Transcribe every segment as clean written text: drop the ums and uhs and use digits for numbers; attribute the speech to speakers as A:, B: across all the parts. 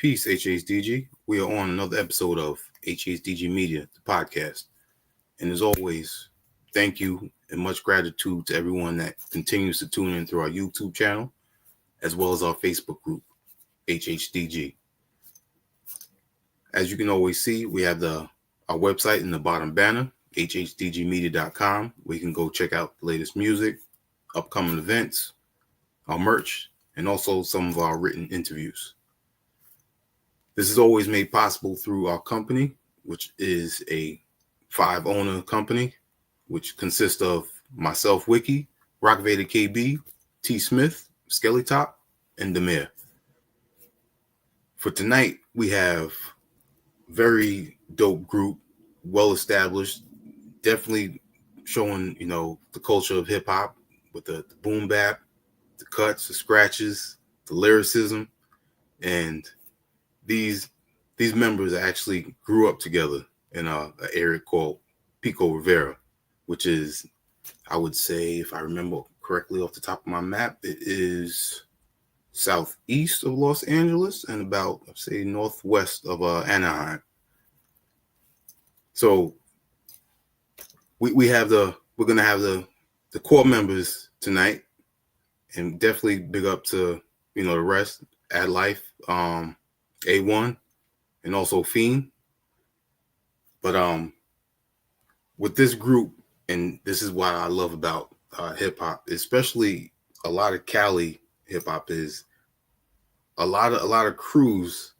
A: Peace, HHDG. We are on another episode of HHDG Media, the podcast. And as always, thank you and much gratitude to everyone that continues to tune in through our YouTube channel, as well as our Facebook group, HHDG. As you can always see, we have our website in the bottom banner, hhdgmedia.com, where you can go check out the latest music, upcoming events, our merch, and also some of our written interviews. This is always made possible through our company, which is a 5-owner company, which consists of myself, Wiki, Rockvader KB, T. Smith, Skelly Top, and Demir. For tonight, we have very dope group, well established, definitely showing, the culture of hip hop with the boom bap, the cuts, the scratches, the lyricism, and these members actually grew up together in an area called Pico Rivera, which is, I would say, if I remember correctly off the top of my map, it is southeast of Los Angeles and about, say, northwest of Anaheim. So we're gonna have the core members tonight, and definitely big up to the rest, Ad Life, A1, and also Fiend. But with this group, and this is what I love about hip hop, especially a lot of Cali hip hop, is a lot of crews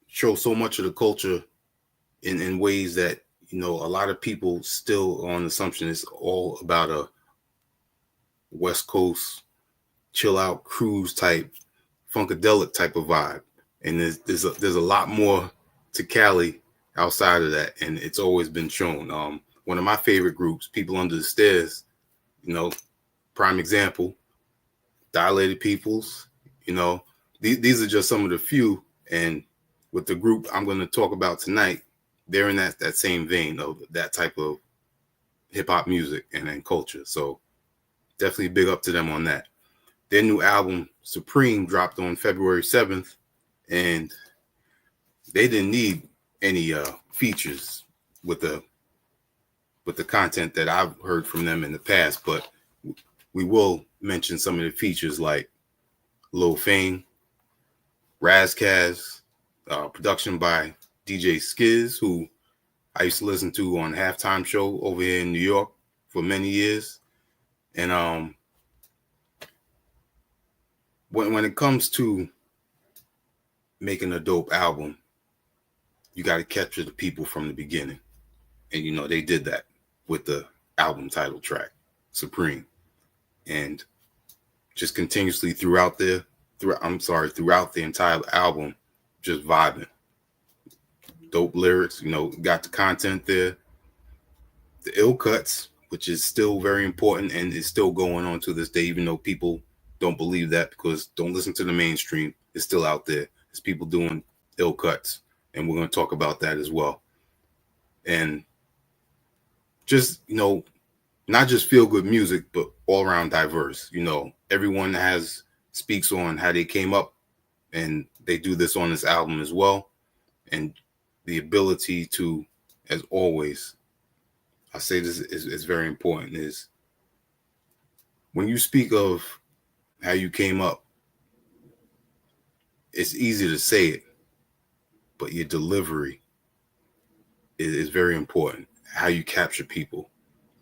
A: show so much of the culture in ways that a lot of people still on assumption it's all about a West Coast chill out cruise type, funkadelic type of vibe. And there's a lot more to Cali outside of that, and it's always been shown. One of my favorite groups, People Under the Stairs, prime example, Dilated Peoples, these are just some of the few. And with the group I'm going to talk about tonight, they're in that same vein of that type of hip hop music and culture. So definitely big up to them on that. Their new album, Supreme, dropped on February 7th. And they didn't need any features with the content that I've heard from them in the past, but we will mention some of the features like Lil Fame, Razkaz, production by DJ Skiz, who I used to listen to on Halftime Show over here in New York for many years. And when it comes to making a dope album, you got to capture the people from the beginning. And, they did that with the album title track, Supreme. And just continuously throughout the entire album, just vibing. Dope lyrics, got the content there. The ill cuts, which is still very important and is still going on to this day, even though people don't believe that because don't listen to the mainstream. It's still out there. There's people doing ill cuts, and we're going to talk about that as well. And just, not just feel good music, but all around diverse. Everyone speaks on how they came up, and they do this on this album as well. And the ability to, as always, I say this is very important, is when you speak of how you came up, it's easy to say it, but your delivery is very important. How you capture people.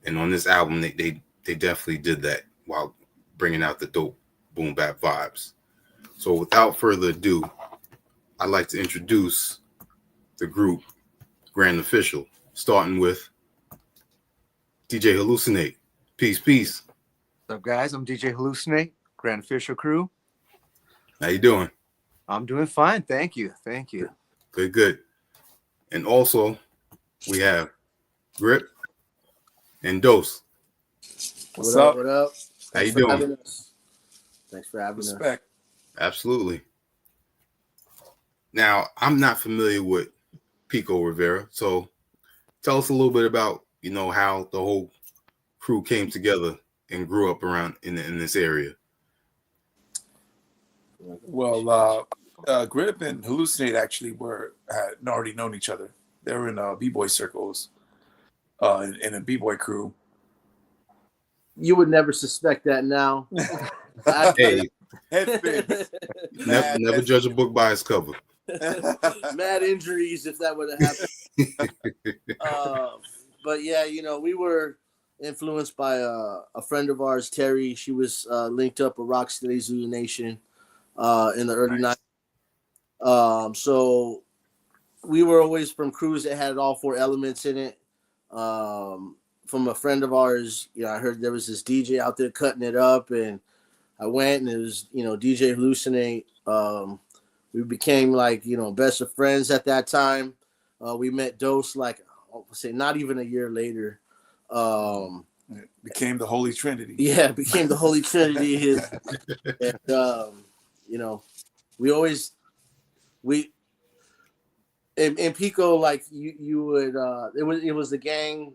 A: And on this album, they definitely did that while bringing out the dope boom bap vibes. So without further ado, I'd like to introduce the group Grand Official, starting with DJ Hallucin8. Peace.
B: What's up, guys? I'm DJ Hallucin8, Grand Official crew.
A: How you doing?
B: I'm doing fine. Thank you.
A: Good. And also, we have Grip and Dose.
C: What's up? What up?
A: How you doing?
C: Thanks for having us.
A: Absolutely. Now, I'm not familiar with Pico Rivera, so tell us a little bit about, how the whole crew came together and grew up around in this area.
D: Well, Grip and Hallucin8 actually had already known each other. They were in b-boy circles, in a b-boy crew.
C: You would never suspect that now.
A: Hey,
D: Headspin.
A: never judge a book by its cover.
C: Mad injuries if that would have happened. But yeah, we were influenced by a friend of ours, Terry. She was linked up with Rocksteady Zulu Nation in the early 90s. So we were always from crews that had all four elements in it. From a friend of ours, I heard there was this DJ out there cutting it up, and I went, and it was, DJ Hallucin8. We became best of friends at that time. We met Dose I'll say not even a year later.
D: It became the Holy Trinity.
C: Yeah, it became the Holy Trinity. In Pico, you would it was the gang.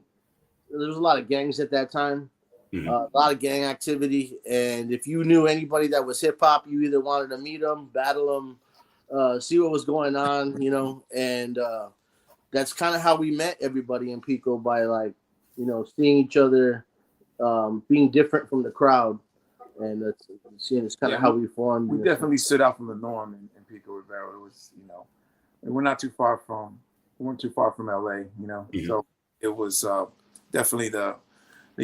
C: There was a lot of gangs at that time.
A: Mm-hmm.
C: A lot of gang activity, and if you knew anybody that was hip hop, you either wanted to meet them, battle them, see what was going on, and that's kind of how we met everybody in Pico, by seeing each other, being different from the crowd, and it's kind of how we formed.
D: We definitely stood out from the norm in Pico Rivera. It was, and we weren't too far from LA,
A: Mm-hmm.
D: So it was definitely the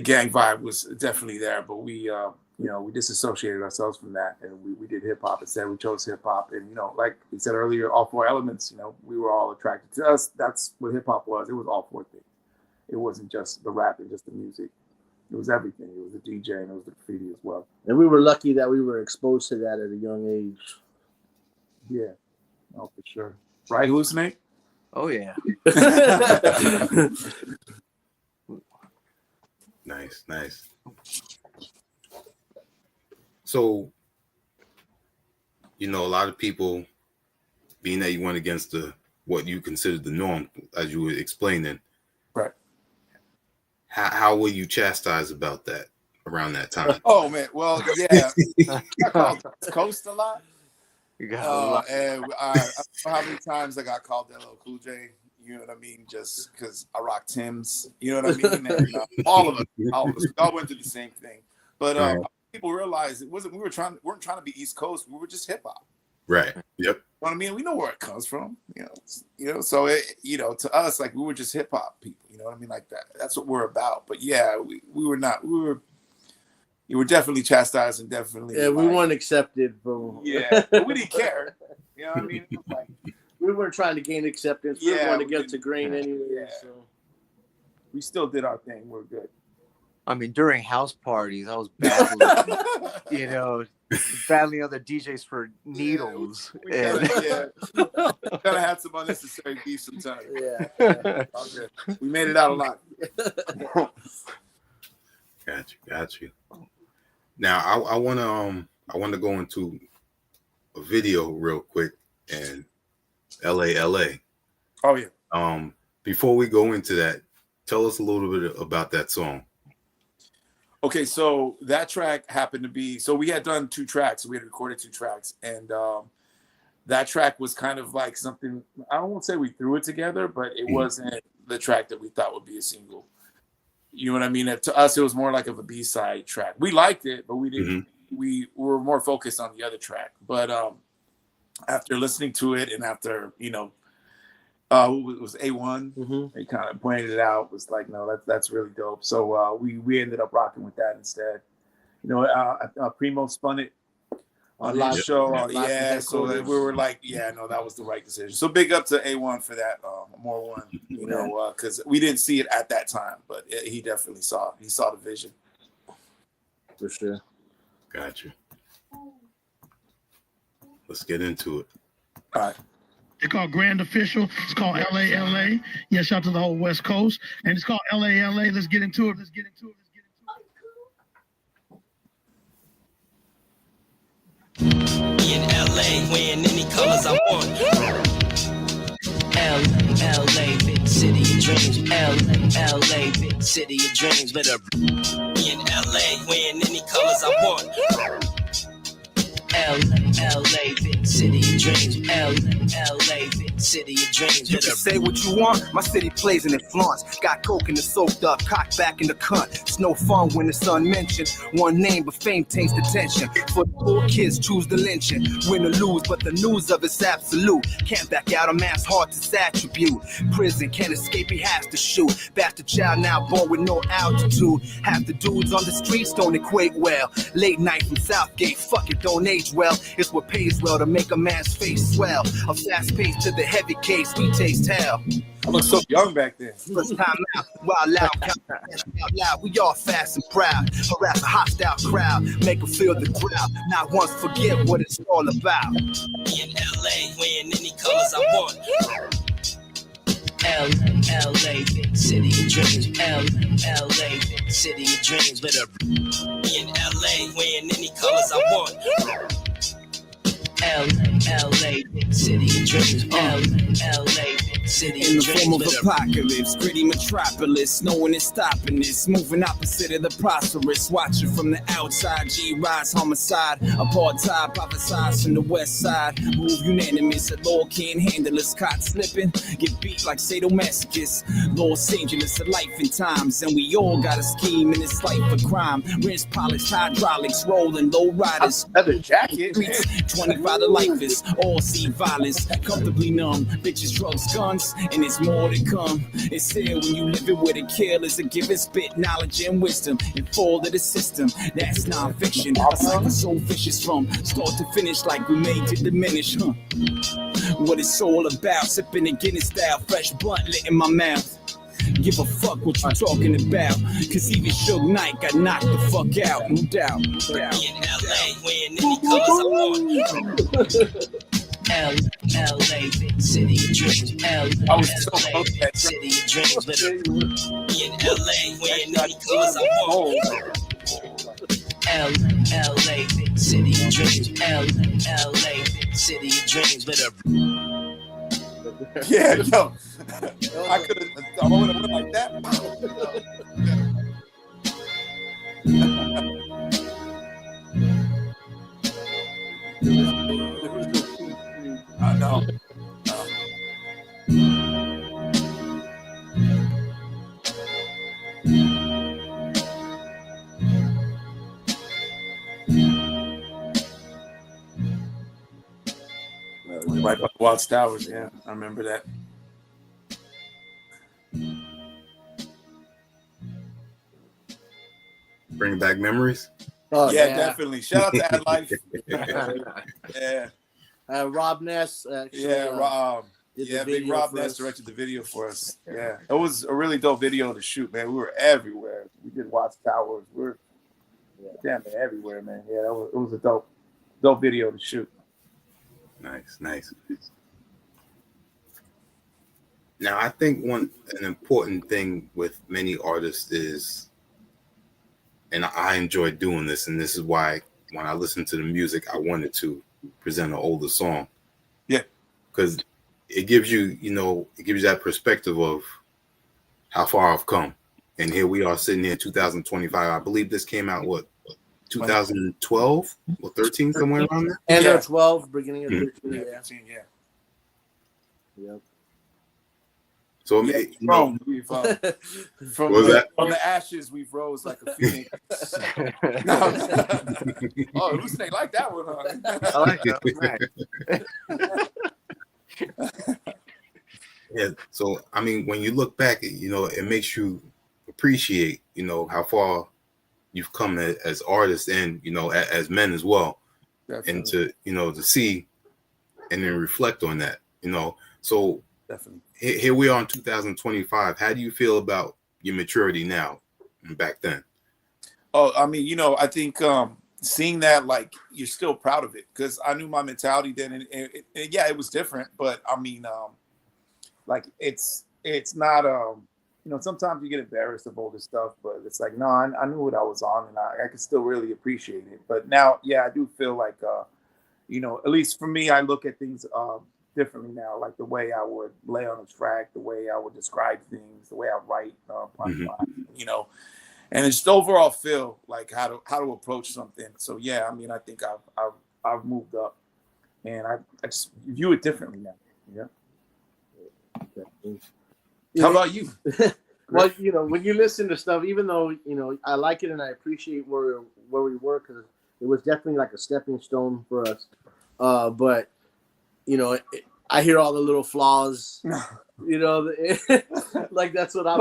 D: gang vibe was definitely there, but we we disassociated ourselves from that, and we did hip hop instead. We chose hip hop, and like we said earlier, all four elements. We were all attracted to us. That's what hip hop was. It was all four things. It wasn't just the rap and just the music. It was everything. It was the DJ and it was the graffiti as well.
C: And we were lucky that we were exposed to that at a young age.
D: Yeah, for sure. Right, Hallucin8?
B: Oh yeah.
A: Nice. So, a lot of people, being that you went against what you considered the norm, as you were explaining,
D: right?
A: How were you chastised about that around that time?
D: Oh man, well, yeah, I called Coast a lot. And I don't know how many times I got called LL Cool J. You know what I mean? Just because I rock Tim's. You know what I mean? And all of us, we all went through the same thing. But people realized we weren't trying to be East Coast. We were just hip hop.
A: Right. Yep.
D: You know what I mean? We know where it comes from. So to us, we were just hip hop people. You know what I mean? Like that. That's what we're about. But yeah, we were not. You were definitely chastised and definitely.
C: Yeah, we weren't accepted, bro.
D: Yeah, but we didn't care. You know what I mean?
C: We weren't trying to gain acceptance. We wanted to get to grain anyway.
D: Yeah.
C: So
D: we still did our thing. We're good.
B: I mean, during house parties, I was battling, battling other DJs for needles.
D: We kind of had some unnecessary beef sometimes.
C: Yeah.
D: We made it out alive.
A: Got you. Now I want to go into a video real quick, and LA.
D: Oh yeah.
A: Before we go into that, tell us a little bit about that song.
D: Okay, so that track happened to be, so we had done 2 tracks. We had recorded 2 tracks, and that track was kind of like something, I won't say we threw it together, but it wasn't the track that we thought would be a single. You know what I mean? To us, it was more like of a B-side track. We liked it, but we didn't. We were more focused on the other track. But after listening to it, and after it was A1. They kind of pointed it out. Was like, no, that's really dope. So we ended up rocking with that instead. Primo spun it on his show. So we were like, that was the right decision. So big up to A1 for that. More one, because we didn't see it at that time, but he definitely saw the vision.
C: For sure.
A: Got you. Let's get into it.
D: All right.
E: It's called Grand Official. It's called LA. Yeah, shout out to the whole West Coast. And it's called LA. Let's get into it.
F: In LA, wearing any colors I want. LA, big city of dreams. LA, big city of dreams. But in LA, wearing any colors I want. LA, big city of dreams. LA, big city of dreams.
G: You can say what you want, my city plays and it flaunts. Got coke in the soaked up, cocked back in the cunt. It's no fun when it's unmentioned. One name, but fame taints the tension. For the poor kids, choose the lynching. Win or lose, but the news of it's absolute. Can't back out, a man's heart to attribute. Prison can't escape, he has to shoot. Bastard child now born with no altitude. Half the dudes on the streets don't equate well. Late night from Southgate, fuck it, don't age well. It's what pays well to make a man's face swell. A fast pace to the heavy case, we taste hell.
D: I look so young back then.
G: First time out, wild loud, out loud, we all fast and proud. Harass a hostile crowd, make them feel the crowd. Not once forget what it's all about.
F: In LA, wearing any colors I want. LA, big city of dreams. LA, big city of dreams. With a in LA, wearing any colors I want. LA, big city of dreams. LA, big city of dreams.
G: In the form of apocalypse, gritty metropolis, no one is stopping this. Moving opposite of the prosperous, watching from the outside. G-Rise, homicide, apartheid, prophesize from the west side. Move unanimous, a law can't handle us. Caught slipping, get beat like sadomasochists. Los Angeles, a life in times, and we all got a scheme in this life for crime. Rinse, polished hydraulics, rolling low riders.
D: Leather jacket.
G: 25 to lifers, all see violence, comfortably numb. Bitches, drugs, guns, and there's more to come. It's here when you live it with a kill is a given spit, knowledge and wisdom, and fall to the system. That's non-fiction. A cycle so vicious from start to finish, like we made to diminish, huh? What it's all about, sipping a Guinness style, fresh blunt lit in my mouth. Give a fuck what you talking about, cause even Suge Knight got knocked the fuck out, no doubt.
F: In LA, wearing any colors I want. LA, big city of dreams.
D: I was so
F: LA,
D: close to
F: big
D: that.
F: city of dreams. With a in LA, wearing any colors I want. LA, big city of dreams. LA, big city of dreams. With a
D: Yeah, yo. I could have. I would have went like that. I know. Right by the Watts Towers, yeah, I remember that.
A: Bring back memories.
C: Oh,
D: Yeah, definitely. Shout out to Ad Life. Yeah,
C: Rob Ness. Actually,
D: yeah, Rob.
C: did the
D: Yeah, big
C: video
D: Rob
C: for
D: Ness
C: us.
D: directed the video for us. Yeah, it was a really dope video to shoot, man. We were everywhere. We did Watts Towers. We were damn near everywhere, man. Yeah, it was a dope video to shoot.
A: Nice. Now, I think an important thing with many artists is, and I enjoy doing this, and this is why when I listen to the music, I wanted to present an older song.
D: Yeah.
A: Because it gives you, it gives you that perspective of how far I've come. And here we are sitting here in 2025. I believe this came out, 2012 or 13, somewhere around there?
C: End
D: Yeah.
C: of 12, beginning of 13,
D: Yeah,
C: yeah.
D: yeah.
C: Yep.
A: So,
D: Yeah,
A: you know,
D: we've, from
A: was that?
D: from the ashes, we've rose like a phoenix. No. Oh, Hallucin8 like that one, huh?
B: I like that. Right.
A: Yeah. So, I mean, when you look back, it makes you appreciate, how far you've come as artists and, as men as well.
D: Definitely.
A: And to see and then reflect on that, So
D: Definitely.
A: here we are in 2025. How do you feel about your maturity now and back then?
D: Oh, I mean, I think seeing that, like, you're still proud of it, because I knew my mentality then, and yeah, it was different, but I mean, like, it's not, sometimes you get embarrassed of older stuff, but it's like, no, I knew what I was on, and I could still really appreciate it. But now, yeah, I do feel like, at least for me, I look at things differently now, like the way I would lay on a track, the way I would describe things, the way I write, and it's just overall feel like how to approach something. So yeah, I mean, I think I've moved up and I just view it differently now. Yeah.
C: Yeah.
D: How about you?
C: Well, you know, when you listen to stuff, even though, you know, I like it and I appreciate where we were, because it was definitely like a stepping stone for us. But, you know, I hear all the little flaws, you know, like that's what I'm.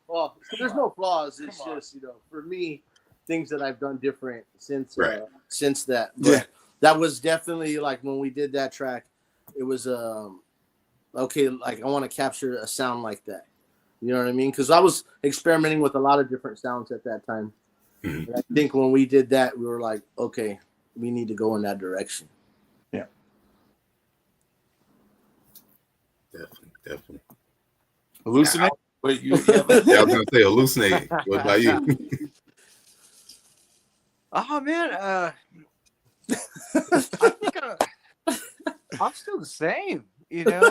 C: Well, there's no flaws. It's just, you know, for me, things that I've done different since that. But that was definitely like when we did that track, it was okay. Like I want to capture a sound like that. You know what I mean? Because I was experimenting with a lot of different sounds at that time.
A: Mm-hmm.
C: And I think when we did that, we were like, okay, we need to go in that direction.
D: Yeah.
A: Definitely.
D: Hallucinate? Wait,
A: Yeah, I was gonna say Hallucin8. What about you?
B: Oh man, I think I'm still the same. You know,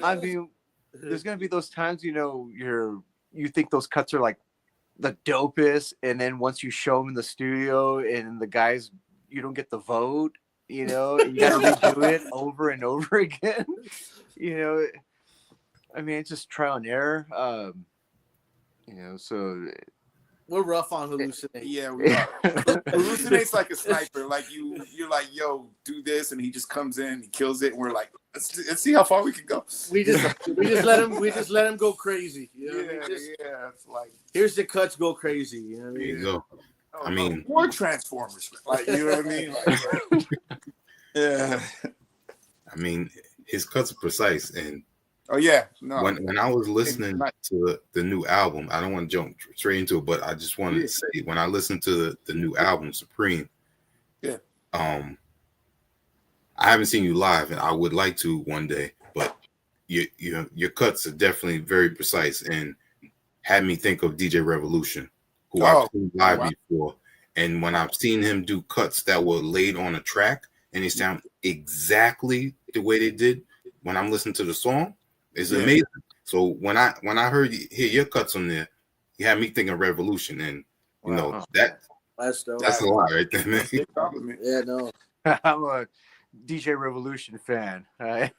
B: I mean, there's gonna be those times, you know, you think those cuts are like the dopest, and then once you show them in the studio and the guys, you don't get the vote. You know, you gotta redo it over and over again. You know, I mean, it's just trial and error. You know, so
C: We're rough on Hallucin8.
D: Yeah, we are. Hallucinate's like a sniper. Like you're like, yo, do this, and he just comes in, he kills it, and we're like, let's see how far we can go.
C: We just let him go crazy. You know?
D: It's like,
C: here's the cuts, go crazy. You know what I
A: There
C: mean?
A: you go. I mean,
D: more Transformers. Like, you know what I mean? Like, yeah.
A: I mean, his cuts are precise, and
D: oh yeah, no.
A: When I was listening to the new album, I don't want to jump straight into it, but I just wanted to say when I listened to the new album, Supreme, I haven't seen you live, and I would like to one day, but your cuts are definitely very precise and had me think of DJ Revolution, who I've seen live before, and when I've seen him do cuts that were laid on a track and they sound exactly the way they did when I'm listening to the song. It's amazing. So when I hear your cuts on there, you had me thinking Revolution, and you know that's a lot right there, man.
C: Yeah, no.
B: I'm a DJ Revolution fan. Right?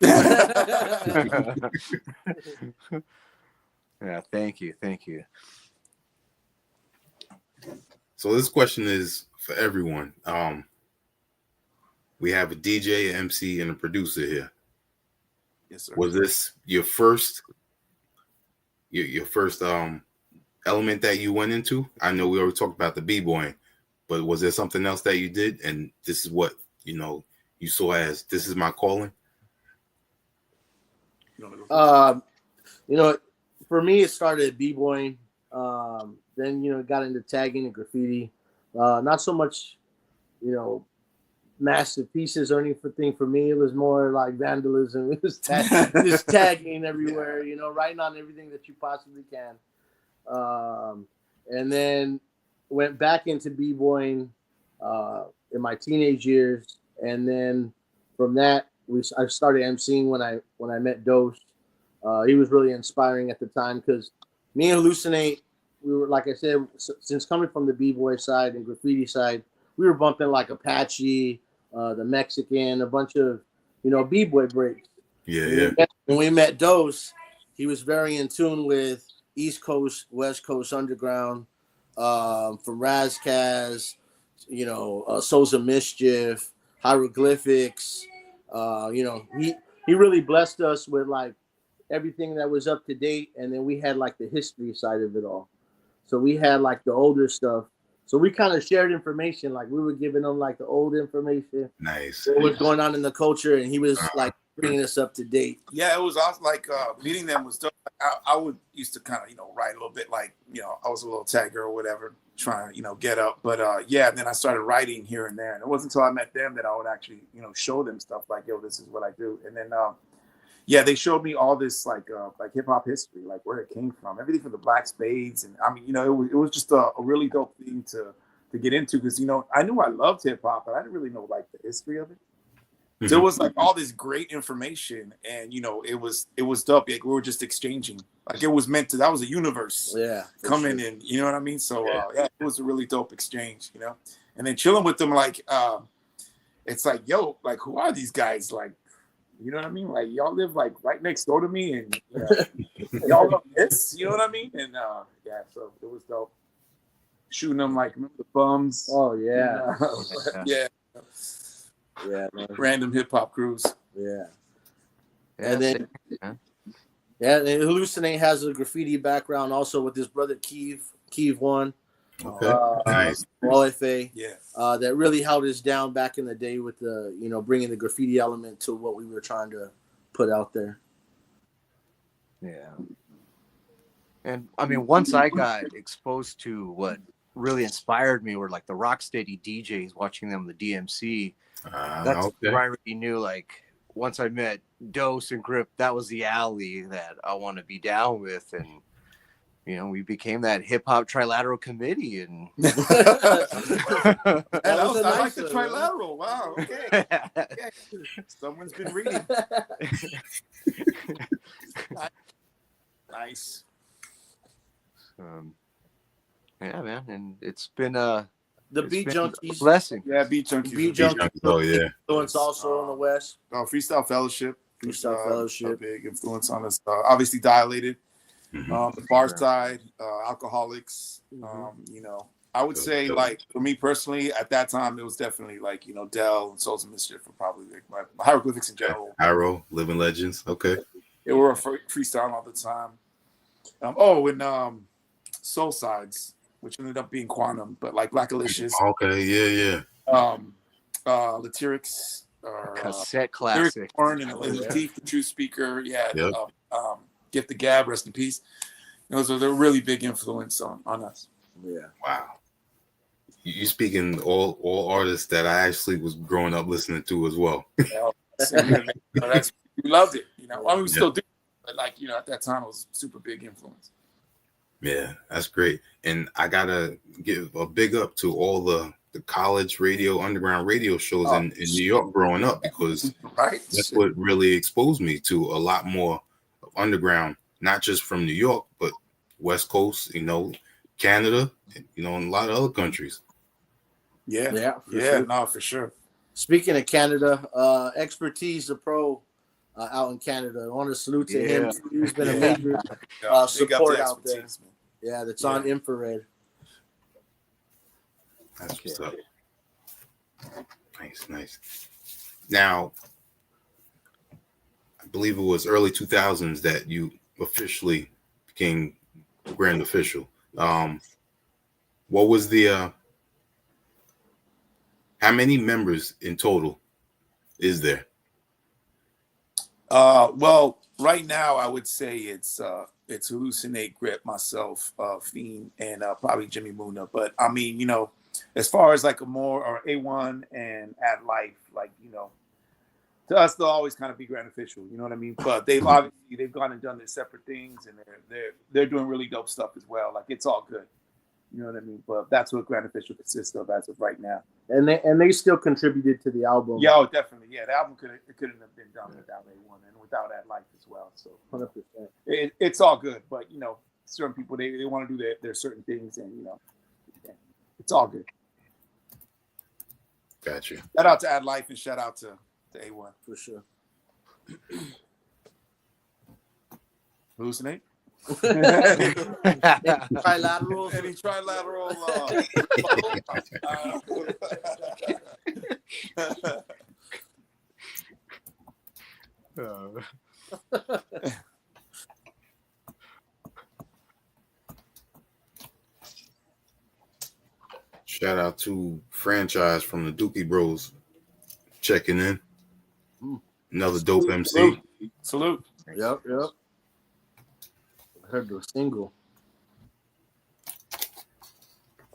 B: Yeah, thank you.
A: So this question is for everyone. We have a DJ, MC, and a producer here.
D: Yes, sir.
A: Was this your first element that you went into? I know we already talked about the b-boying, but was there something else that you did, and this is what you saw as this is my calling?
C: You know, for me, it started at b-boying. Then got into tagging and graffiti. Not so much, massive pieces or anything for me. It was more like vandalism. It was just tagging everywhere, writing on everything that you possibly can. And then went back into b-boying in my teenage years, and then from that I started emceeing when I met Dose. He was really inspiring at the time because me and Hallucin8, we were, like I said, since coming from the b-boy side and graffiti side, we were bumping like Apache, the Mexican, a bunch of b-boy breaks.
A: Yeah.
C: When we met Dose, he was very in tune with East Coast, West Coast underground, from Razkaz, Souls of Mischief, Hieroglyphics. He really blessed us with like everything that was up to date, and then we had like the history side of it all. So we had like the older stuff. So we kind of shared information, like we were giving him like the old information.
A: Nice.
C: What was going on in the culture, and he was like bringing us up to date.
D: Yeah, it was awesome. Like meeting them was dope. I used to kind of write a little bit, like I was a little tagger or whatever, trying to get up. But and then I started writing here and there, and it wasn't until I met them that I would actually show them stuff like, yo, this is what I do. And then they showed me all this like hip hop history, like where it came from, everything from the Black Spades, and I mean it was just a really dope thing to get into, because I knew I loved hip hop, but I didn't really know like the history of it. So it was like all this great information, and it was dope. Like we were just exchanging, like it was meant to. That was a universe, coming in. You know what I mean? So it was a really dope exchange, And then chilling with them, like it's like, yo, like, who are these guys? Like, you know what I mean? Like, y'all live like right next door to me, and y'all love this. You know what I mean? And yeah, so it was dope. Shooting them like, remember the bums?
C: Oh yeah,
D: And, yeah,
C: man.
D: Random hip hop crews.
C: Yeah.
B: Yeah,
C: And then, and Hallucin8 has a graffiti background also with his brother Keeve One.
A: Okay, nice.
C: OFA.
D: Yeah.
C: That really held us down back in the day with the, bringing the graffiti element to what we were trying to put out there.
B: Yeah. And I mean, once I got exposed to what really inspired me were like the Rocksteady DJs, watching them on the DMC. That's
A: Okay.
B: where I already knew, like, once I met Dose and Grip, that was the alley that I want to be down with. And, we became that hip hop trilateral committee. And
D: I like the trilateral. Wow. Okay. Okay. Someone's been reading. Nice.
B: Yeah, man. And it's been
C: the Beat Junkies
B: blessing.
D: Yeah, Beat Junkies.
C: Beat Junkies.
A: Oh yeah.
C: Influence also on the West.
D: Freestyle Fellowship.
C: Freestyle Fellowship.
D: A big influence on us. Obviously Dilated. The Bar Side, Alcoholics. I would say, like, for me personally, at that time, it was definitely like, Dell and Souls of Mischief were probably like my hieroglyphics in general.
A: Arrow, Living Legends. Okay.
D: They were freestyling all the time. And Soul Sides, which ended up being Quantum, but like Black Alicious.
A: Okay, yeah.
D: Lyrics.
B: Cassette classic.
D: Born and Lateef, the True Speaker. Yeah.
A: Yep.
D: Gift the Gab, rest in peace. Those are the really big influence on us.
C: Yeah.
A: Wow. You speaking all artists that I actually was growing up listening to as well.
D: We loved it. We still do. But like, at that time, it was super big influence.
A: Yeah, that's great. And I gotta give a big up to all the college radio, underground radio shows in New York growing up, because that's what really exposed me to a lot more of underground, not just from New York, but West Coast, Canada, and a lot of other countries.
D: Yeah. For sure.
C: Speaking of Canada, Expertise, the pro out in Canada. I want to salute to him. He's been a major support out there. Man. Yeah, that's on infrared.
A: That's what's up. Nice. Now, I believe it was early 2000s that you officially became Grand Official. What was the how many members in total is there?
D: Well, right now I would say it's Hallucin8, Grip, myself, Fiend, and probably Jimmy Muna. But I mean, as far as like a more or A1 and Ad Life, like, to us they'll always kind of be Grand Official, you know what I mean? But they've gone and done their separate things, and they're doing really dope stuff as well. Like, it's all good. You know what I mean? But that's what Grand Official consists of as of right now.
C: And they still contributed to the album.
D: Yeah, oh, definitely. Yeah, the album couldn't have been done without A1 and without Ad Life as well. So
C: 100%.
D: It's all good. But certain people they want to do their certain things, and it's all good.
A: Gotcha.
D: Shout out to Ad Life and shout out to A1
C: for sure.
D: Hallucin8.
C: Trilateral.
D: Any trilateral.
A: Shout out to Franchise from the Dookie Bros checking in. Another dope MC.
D: Salute.
C: Yep. I heard the single.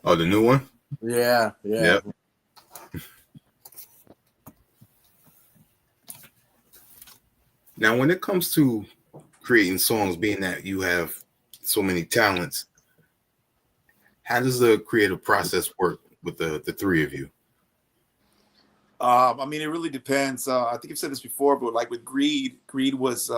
A: Oh, the new one?
C: Yeah.
A: Yep. Now, when it comes to creating songs, being that you have so many talents, how does the creative process work with the three of you?
D: I mean, it really depends. I think I've said this before, but like with Greed was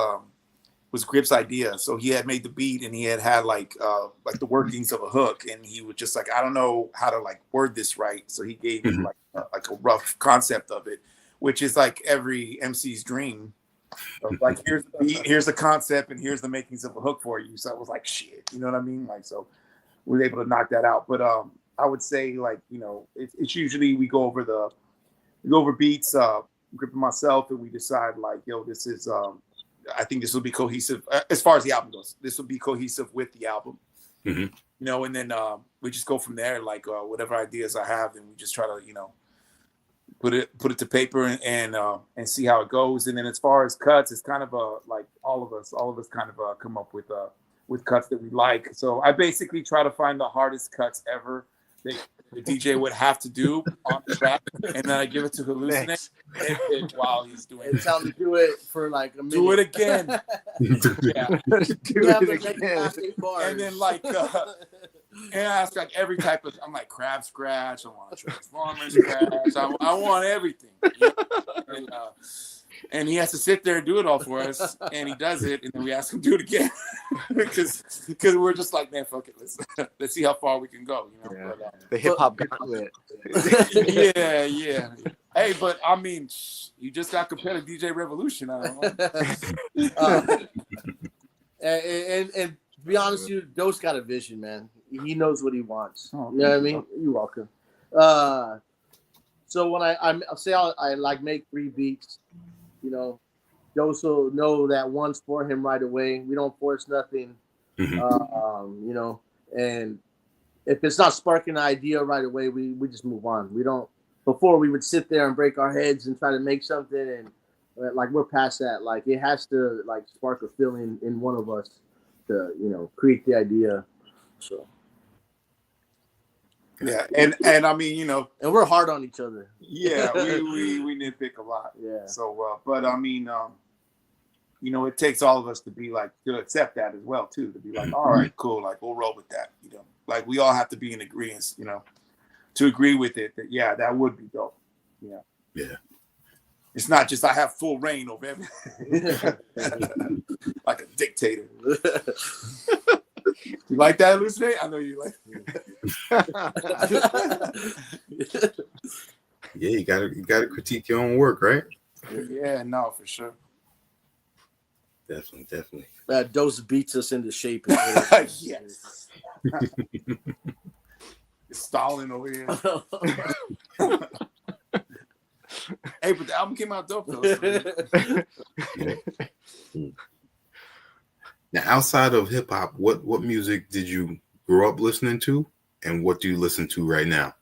D: Grip's idea. So he had made the beat and he had like the workings of a hook, and he was just like, I don't know how to like word this right. So he gave me like a rough concept of it, which is like every MC's dream. So like, here's the beat, here's the concept, and here's the makings of a hook for you. So I was like, shit, you know what I mean? Like, so we were able to knock that out. But I would say, like, you know, it's usually we go over beats, Grip and myself, and we decide like, yo, this is I think this will be cohesive as far as the album goes. This will be cohesive with the album, you know, and then we just go from there. Like whatever ideas I have, then we just try to, you know, put it to paper and see how it goes. And then as far as cuts, it's kind of like all of us kind of come up with cuts that we like. So I basically try to find the hardest cuts ever that the DJ would have to do on the track, and then I give it to Hallucin8 while he's doing it.
C: Tell him to do it for like a minute.
D: Do it again. Yeah.
B: Do it again.
D: And then like and I ask like every type of, I'm like crab scratch, I want a transformer scratch, I want everything. You know? And he has to sit there and do it all for us, and he does it, and then we ask him to do it again because we're just like, man, fuck it, let's see how far we can go, you know.
B: Yeah.
D: But,
B: the hip hop gauntlet.
D: yeah. Hey, but I mean, you just got compared to DJ Revolution. I don't know.
C: And to be honest with you, Dose got a vision, man. He knows what he wants. You know what I mean? You're welcome. So when I'll say I like make 3 beats, you know, Dose will know that one's for him right away. We don't force nothing, you know, and if it's not sparking an idea right away, we just move on. We don't. Before we would sit there and break our heads and try to make something, and like we're past that. Like it has to like spark a feeling in one of us to, you know, create the idea. So.
D: Yeah, and I mean, you know,
C: and we're hard on each other.
D: Yeah, we nitpick a lot.
C: Yeah.
D: So, but I mean, you know, it takes all of us to be like to accept that as well too. To be like, all right, cool, like we'll roll with that. You know, like we all have to be in agreement. You know, to agree with it. That yeah, that would be dope. Yeah. Yeah. It's not just I have full reign over everything, like a dictator. You like that, Hallucin8? I know you like
A: it. Yeah, you gotta critique your own work, right?
D: Yeah, no, for sure.
A: Definitely.
C: Dose beats us into shape.
D: Yes. It's stalling over here. Hey, but the album came out dope though.
A: Now, outside of hip hop, what music did you grow up listening to, and what do you listen to right now?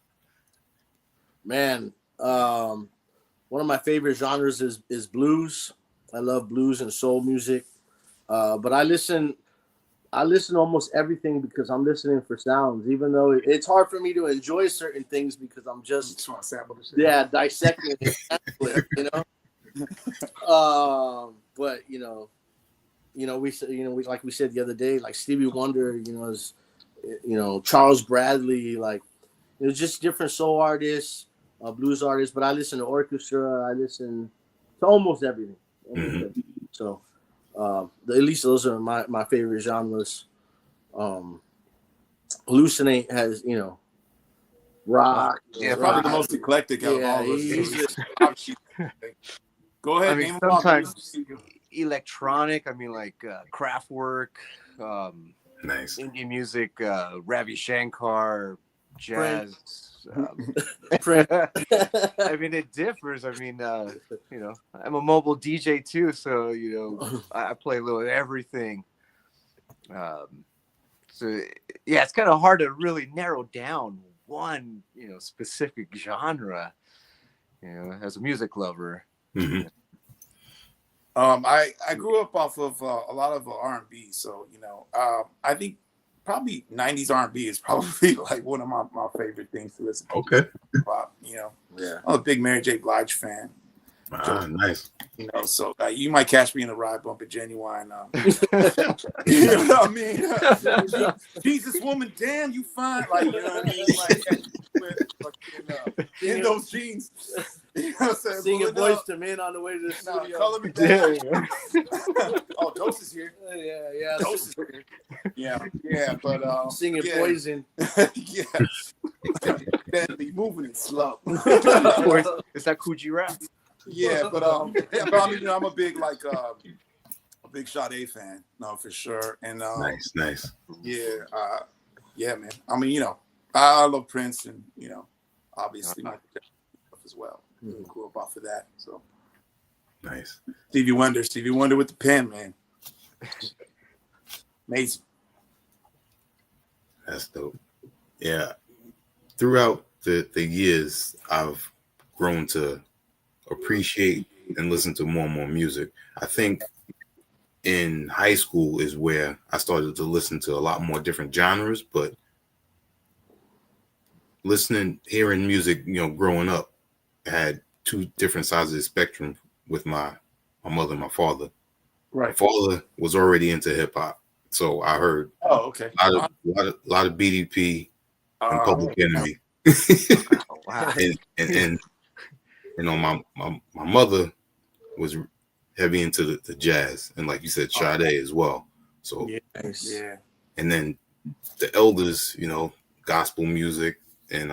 C: Man, one of my favorite genres is blues. I love blues and soul music, but I listen almost everything because I'm listening for sounds. Even though it's hard for me to enjoy certain things because I'm just dissecting it, you know. But we like we said the other day, like Stevie Wonder, you know, is, you know, Charles Bradley, like, you know, just different soul artists, blues artists. But I listen to orchestra. I listen to almost everything. So, at least those are my favorite genres. Hallucin8 has, you know, rock.
D: Yeah, probably the most eclectic out of all of us. Go ahead.
B: I mean, sometimes electronic. I mean, like Kraftwerk,
A: nice
B: Indian music, Ravi Shankar, jazz. I mean, it differs. I mean, you know, I'm a mobile DJ too, so you know, I play a little of everything. So yeah, it's kind of hard to really narrow down one, you know, specific genre. You know, as a music lover.
D: I grew up off of a lot of R&B, so you know, I think probably 90s R&B is probably like one of my favorite things to listen to.
A: Okay.
D: Pop, you know,
C: yeah,
D: I'm a big Mary J. Blige fan.
A: Nice.
D: You know, so you might catch me in a ride bumping Genuine. You know what I mean? Jesus woman, damn, you fine. Like, you know what I mean? Like, in those jeans. You know what I'm saying?
C: Singing Boys to Men on the way to the studio.
D: Color me down. Oh, Dose is here.
C: Yeah.
D: Dose is here. Yeah, but
C: Singing Poison.
D: Yeah. Deadly, moving it slow.
B: Of course, it's that Coogee rap.
D: Yeah, but I mean, you know, I'm a big a big Sade fan, no, for sure. And
A: nice.
D: Yeah, man. I mean, you know, I love Prince, and you know, obviously Michael Jackson as well. Grew up off of that, so
A: nice.
D: Stevie Wonder with the pen, man. Amazing.
A: That's dope. Yeah. Throughout the years, I've grown to appreciate and listen to more and more music. I think in high school is where I started to listen to a lot more different genres, but hearing music, you know, growing up, I had two different sides of the spectrum with my mother and my father.
D: Right.
A: My father was already into hip hop, so I heard
D: okay.
A: a lot of BDP and Public Enemy.
B: Wow.
A: and you know, my mother was heavy into the jazz, and like you said, Sade as well. So
D: yeah.
A: And then the elders, you know, gospel music and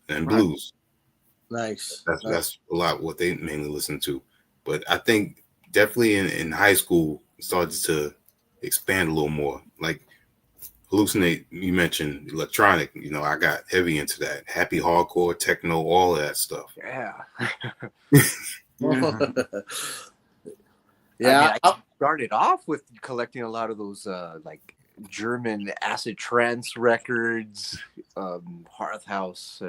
A: blues.
C: Nice.
A: That's a lot what they mainly listen to. But I think definitely in high school started to expand a little more. Like Hallucin8, you mentioned electronic. You know, I got heavy into that. Happy hardcore, techno, all of that stuff.
B: Yeah.
C: Yeah.
B: I started off with collecting a lot of those like German acid trance records, Hearth House.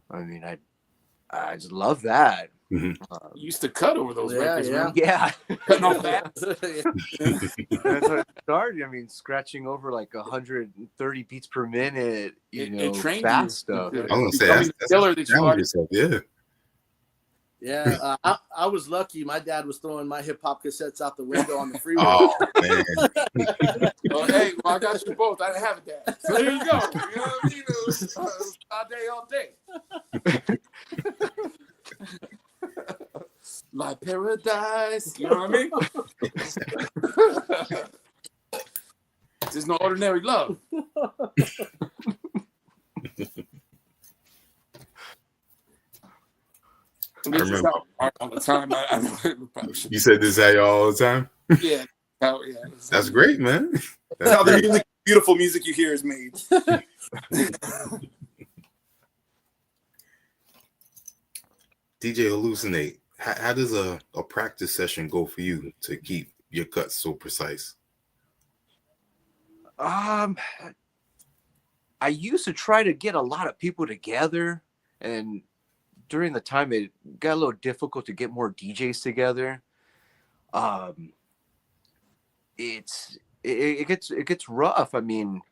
B: I mean, I just love that.
A: Mm-hmm.
D: You used to cut over those records, man.
B: Yeah.
D: Cutting off that.
B: That's how it started. I mean, scratching over like 130 beats per minute,
D: It trained
B: fast
D: you.
B: stuff.
A: I was gonna say that's
D: killer that you
A: challenge
D: are.
A: yourself, yeah.
C: Yeah, I was lucky. My dad was throwing my hip hop cassettes out the window on the freeway.
A: Oh man.
D: Oh, hey, well, I got you both. I didn't have a dad. So there you go. You know what I mean? It was all day. My paradise. You know what I mean? There's no ordinary love.
A: I remember.
D: All the time. I know
A: You said this at y'all all the time?
D: Yeah. Oh, yeah.
A: That's great, man.
D: That's how the music, beautiful music you hear is made.
A: DJ Hallucin8, how does a practice session go for you to keep your cuts so precise?
B: I used to try to get a lot of people together, and during the time it got a little difficult to get more DJs together. It gets rough. I mean,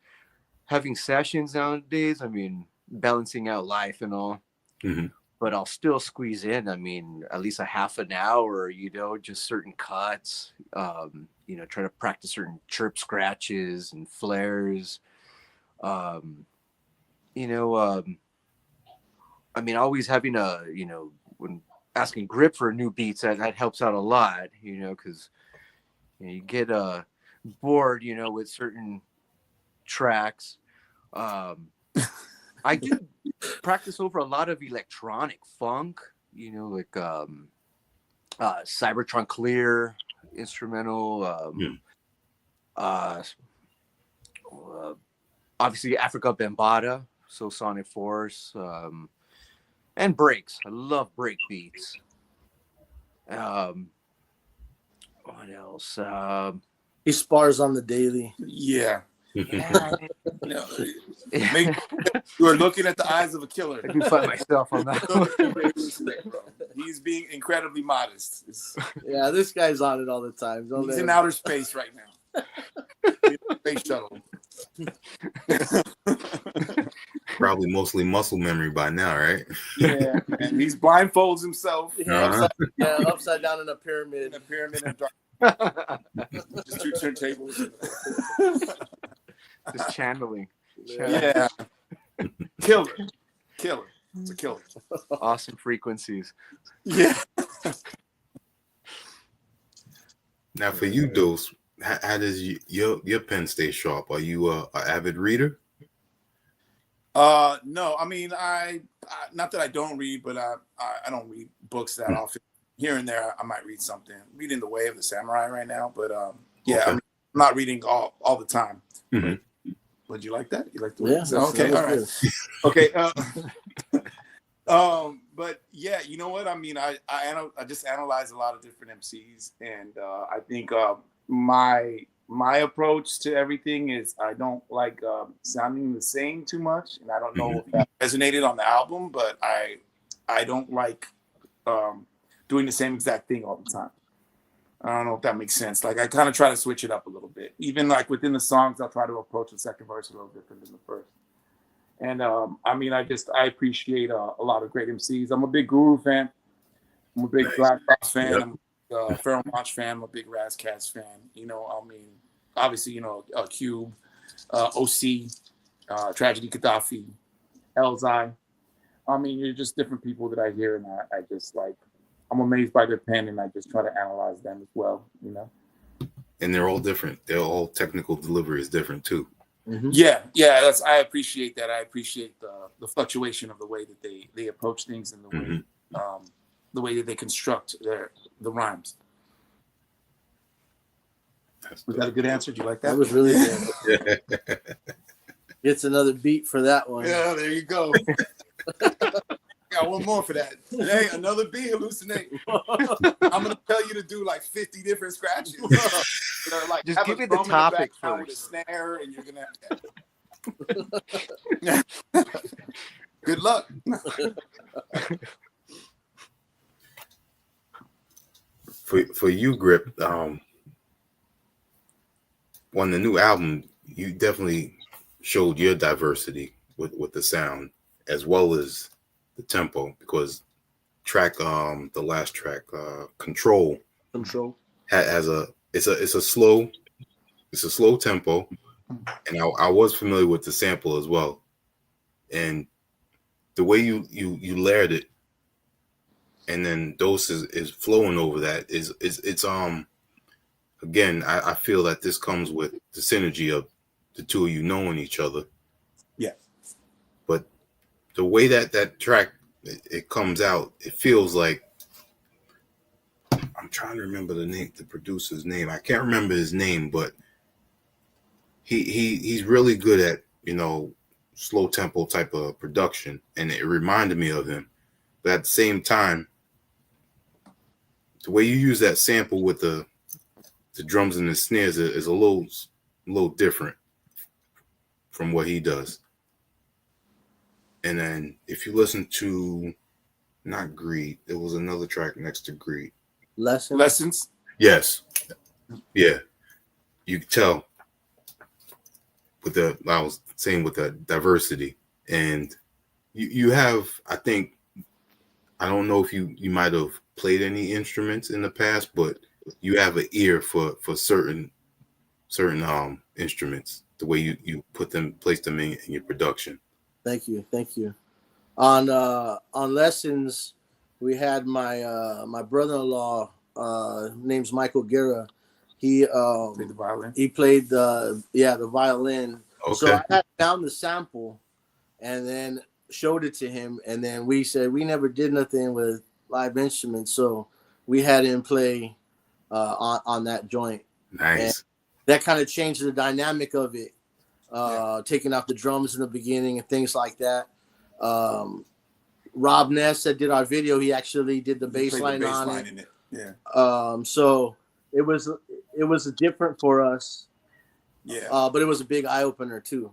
B: having sessions nowadays, I mean, balancing out life and all.
A: Mm-hmm.
B: But I'll still squeeze in, I mean, at least a half an hour, just certain cuts, try to practice certain chirp scratches and flares. I mean, always having when asking Grip for new beats, that helps out a lot, because you get bored, with certain tracks. I do practice over a lot of electronic funk, like Cybertron Clear instrumental, obviously Africa Bambaataa, so Sonic Force, and breaks. I love break beats. What else?
C: He spars on the daily.
D: Yeah.
B: Yeah.
D: You are looking at the eyes of a killer.
B: I do find myself on that.
D: He's being incredibly modest.
C: Yeah, this guy's on it all the time.
D: He's in outer space right now. Space shuttle.
A: Probably mostly muscle memory by now, right?
D: Yeah, and he's blindfolds himself.
A: Uh-huh.
C: Upside down in a pyramid.
D: In a pyramid and just 2 turntables.
B: Just channeling.
D: Yeah. Killer. It's a killer.
B: Awesome frequencies.
D: Yeah.
A: Now, for you, Dose, how does your pen stay sharp? Are you a avid reader?
D: No, I mean, I not that I don't read, but I don't read books that often. Here and there, I might read something. I'm reading The Way of the Samurai right now, but yeah,
A: Okay.
D: I'm not reading all the time.
A: Mm-hmm.
D: Would you like that? You like the
C: Yeah.
D: Okay, all right. Okay. But yeah, you know what? I mean, I just analyze a lot of different MCs, and I think my approach to everything is I don't like sounding the same too much, and I don't know if that resonated on the album, but I don't like doing the same exact thing all the time. I don't know if that makes sense. Like I kind of try to switch it up a little bit. Even like within the songs, I'll try to approach the second verse a little different than the first. And I mean, I appreciate a lot of great MCs. I'm a big Guru fan. I'm a big Black Box fan.
A: Yep.
D: I'm a Pharaoh Monch fan. I'm a big Razcats fan. You know, I mean, obviously, you know, Cube, OC, Tragedy Gaddafi, Elzai. I mean, you're just different people that I hear, and I just like, I'm amazed by their pen, and I just try to analyze them as well, you know.
A: And they're all different. They're all technical delivery is different too.
C: Mm-hmm.
D: Yeah, I appreciate that. I appreciate the fluctuation of the way that they approach things and the way that they construct the rhymes. Was that a good answer? Do you like that?
C: That was really good. Gets another beat for that one.
D: Yeah, there you go. Got one more for that. Hey, another beat, Hallucin8. I'm gonna tell you to do like 50 different scratches. Like,
B: just give me the topic first.
D: With a snare, and you're gonna. Good luck.
A: For you, Grip, on the new album, you definitely showed your diversity with the sound as well as the tempo, because the last track, Control has it's a slow tempo, and I was familiar with the sample as well, and the way you layered it, and then Dose is flowing over that it's again, I feel that this comes with the synergy of the two of you knowing each other.
D: Yeah.
A: But the way that track it comes out, it feels like, I'm trying to remember the producer's name. I can't remember his name, but he's really good at, you know, slow tempo type of production, and it reminded me of him. But at the same time, the way you use that sample with the drums and the snares is a little different from what he does. And then if you listen to not Greed, there was another track next to Greed.
C: Lessons.
A: Yes. Yeah. You can tell with I was saying with the diversity, and you have, I think, I don't know if you might have played any instruments in the past, but you have an ear for certain instruments, the way you place them in your production.
C: Thank you. On Lessons, we had my brother-in-law, name's Michael Guerra. He
D: Played the violin.
C: He played the violin.
A: Okay.
C: So I had found the sample and then showed it to him, and then we said we never did nothing with live instruments, so we had him play on that joint.
A: Nice.
C: And that kind of changed the dynamic of it. Taking out the drums in the beginning and things like that. Rob Ness that did our video, he actually did the bass line on it.
D: In it. Yeah.
C: So it was different for us.
D: Yeah.
C: But it was a big eye opener too.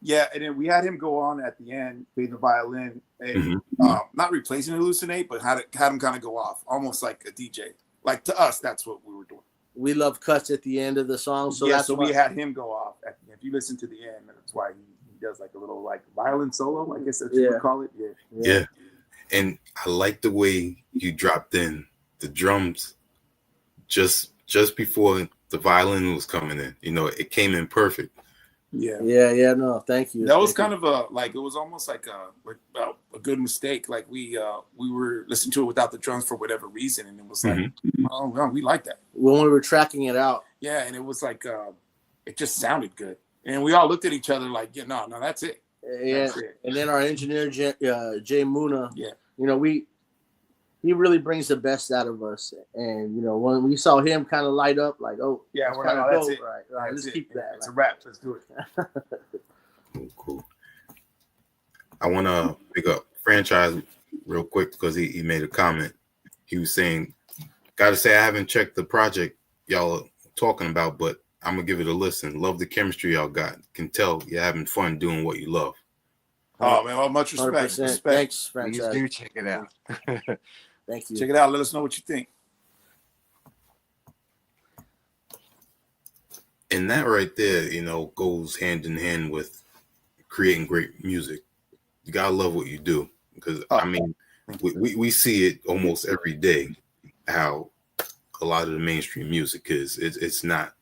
D: Yeah, and then we had him go on at the end, play the violin, and not replacing Hallucin8, but had him kind of go off, almost like a DJ. Like, to us, that's what we were doing.
C: We love cuts at the end of the song, so
D: we had him go off at the end. If you listen to the end, that's why he does like a little like violin solo, I guess that's what you would call it.
A: Yeah. And I like the way you dropped in the drums just before the violin was coming in. You know, it came in perfect.
C: Yeah. No, thank you.
D: That was kind of a like it was almost like a good mistake. Like we were listening to it without the drums for whatever reason, and it was like, oh no, we like that
C: when we were tracking it out.
D: Yeah, and it was like it just sounded good, and we all looked at each other like, yeah, no, that's it.
C: Yeah,
D: that's it.
C: And then our engineer Jay Muna,
D: yeah,
C: you know, he really brings the best out of us, and you know, when we saw him kind of light up, like, oh
D: yeah,
C: we're kind of
D: that's it.
C: Right, let's keep that.
D: It's a wrap. Let's do it.
A: Cool. I want to pick up Franchise real quick because he made a comment. He was saying, "Got to say, I haven't checked the project y'all are talking about, but I'm gonna give it a listen. Love the chemistry y'all got. Can tell you're having fun doing what you love."
D: Oh man, well, much respect.
C: Thanks, Franchise.
B: Please do check it out.
C: Thank you.
D: Check it out. Let us know what you think.
A: And that right there, you know, goes hand in hand with creating great music. You gotta love what you do, because I mean, we see it almost every day how a lot of the mainstream music is. It's not,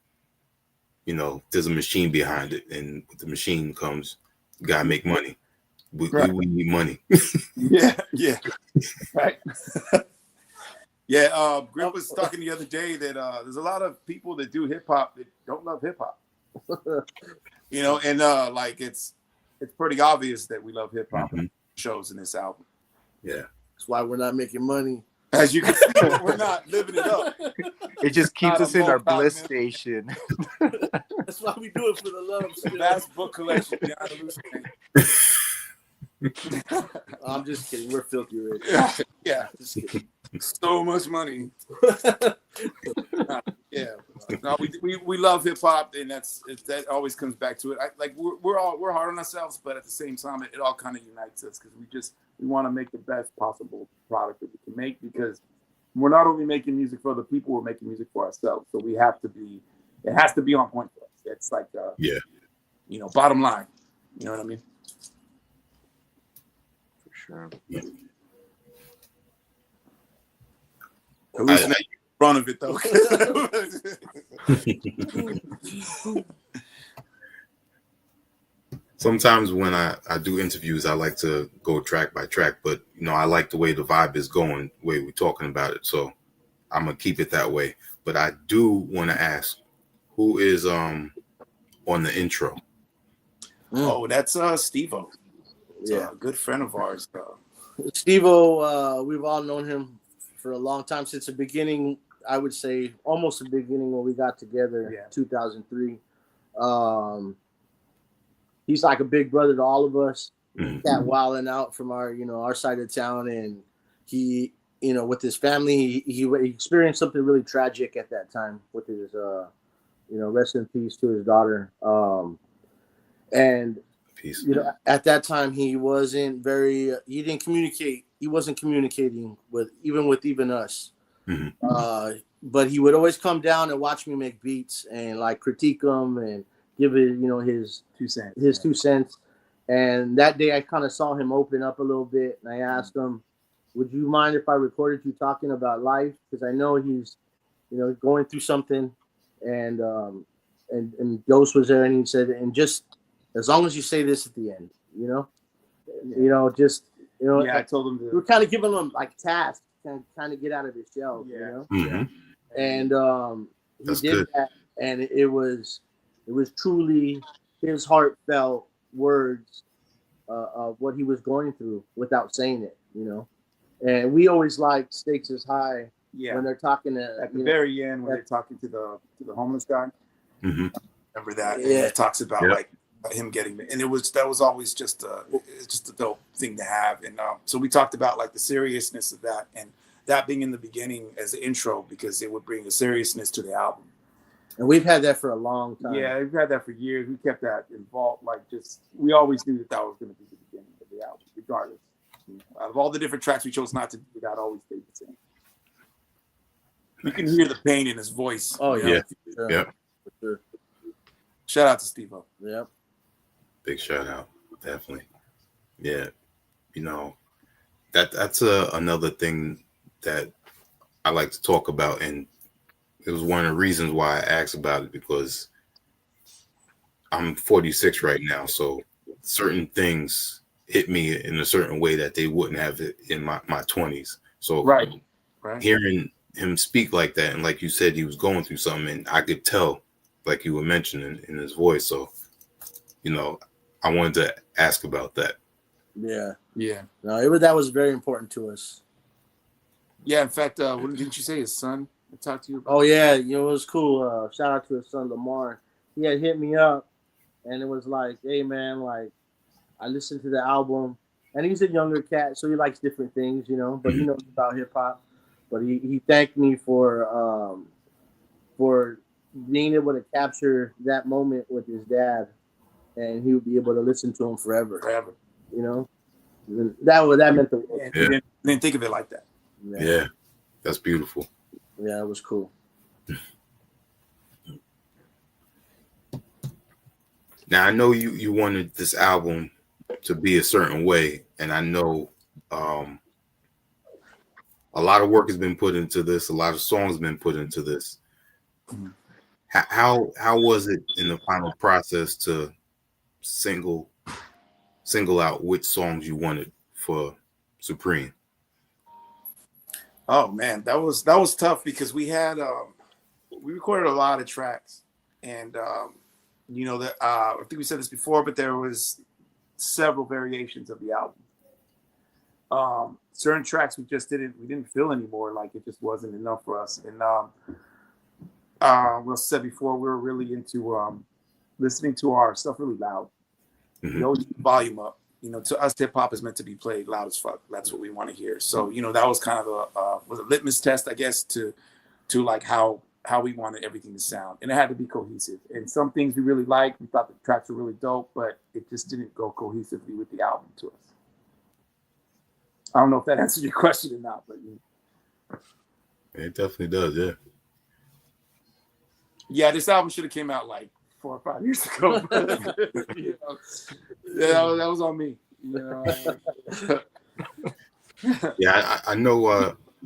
A: you know, there's a machine behind it, and with the machine comes, you gotta make money. We need money.
D: yeah, right. Yeah, Grip was talking the other day that there's a lot of people that do hip hop that don't love hip hop. You know, and like it's pretty obvious that we love hip hop shows in this album.
A: Yeah,
C: that's why we're not making money.
D: As you can see, we're not living it up.
B: It just keeps us in our bliss station.
C: That's why we do it for the love.
D: Vast book collection. Hallucin8.
C: I'm just kidding. We're filthy rich.
D: Yeah.
C: Just kidding.
D: So much money. Yeah. No, we love hip hop, and that always comes back to it. We're hard on ourselves, but at the same time, it all kind of unites us because we want to make the best possible product that we can make, because we're not only making music for other people, we're making music for ourselves. So it has to be on point for us. It's like you know, bottom line. You know what I mean?
B: For sure.
A: Yeah.
D: Hallucin8 in front of it though.
A: Sometimes when I do interviews, I like to go track by track, but you know, I like the way the vibe is going, the way we're talking about it. So I'm gonna keep it that way. But I do want to ask, who is on the intro?
D: Oh, that's Steve-O.
C: Yeah,
D: a good friend of ours.
C: Steve-O, we've all known him for a long time, since the beginning. I would say almost the beginning when we got together, 2003. He's like a big brother to all of us. Cat wilding out from our side of town, and he, you know, with his family, he experienced something really tragic at that time with his, rest in peace to his daughter. And
A: Peace.
C: You know, at that time he wasn't he didn't communicate. He wasn't communicating with even us. But he would always come down and watch me make beats and like critique them and give it, you know, his 2 cents. 2 cents. And that day I kind of saw him open up a little bit, and I asked him, "Would you mind if I recorded you talking about life? Because I know he's, you know, going through something." And Ghost was there, and he said, "And just as long as you say this at the end, you know, just, you know."
D: Yeah, I told him
C: we're kind of giving him like tasks, kind of get out of his shell, you know. And he did that, and it was truly his heartfelt words of what he was going through without saying it, you know. And we always like Stakes is High when they're talking
D: at the very end when they're talking to the homeless guy. Remember that? Yeah, it talks about like him getting it, and that was always just a dope thing to have. And so we talked about like the seriousness of that, and that being in the beginning as the intro, because it would bring a seriousness to the album.
C: And we've had that for a long time.
D: Yeah, we've had that for years. We kept that involved. We always knew that was going to be the beginning of the album, regardless. You know, out of all the different tracks we chose not to do, that always stayed the same. You can hear the pain in his voice.
C: Oh, yeah.
A: Yeah.
C: For sure.
D: Shout out to Steve-O.
C: Yep.
A: Big shout out. Definitely. Yeah. You know, that's another thing that I like to talk about, and it was one of the reasons why I asked about it, because I'm 46 right now, so certain things hit me in a certain way that they wouldn't have it in my 20s. So
D: Right.
A: hearing him speak like that, and like you said, he was going through something, and I could tell, like you were mentioning, in his voice. So, you know, I wanted to ask about that.
C: Yeah.
D: No,
C: that was very important to us.
D: Yeah, in fact, didn't you say his son talked to you about?
C: Oh yeah, it was cool. Shout out to his son Lamar. He had hit me up, and it was like, hey man, like I listened to the album, and he's a younger cat, so he likes different things, but he knows about hip hop. But he thanked me for being able to capture that moment with his dad, and he would be able to listen to him forever. That meant the world.
D: Yeah. Didn't think of it like that.
A: Yeah, that's beautiful.
C: Yeah, it was cool.
A: Now I know you wanted this album to be a certain way, and I know a lot of work has been put into this, a lot of songs have been put into this. How was it in the final process to single out which songs you wanted for Supreme?
D: Oh man, that was tough, because we had we recorded a lot of tracks, and I think we said this before, but there was several variations of the album. Certain tracks we didn't feel anymore, like it just wasn't enough for us. And we said before, we were really into listening to our stuff really loud.
A: Mm-hmm.
D: We always keep the volume up. To us, hip hop is meant to be played loud as fuck. That's what we want to hear. So, that was kind of a litmus test, I guess, to like how we wanted everything to sound, and it had to be cohesive. And some things we really liked, we thought the tracks were really dope, but it just didn't go cohesively with the album to us. I don't know if that answered your question or not, but
A: it definitely does. Yeah.
D: Yeah, this album should have came out like 4 or 5 years ago. That was on me.
A: Yeah, I know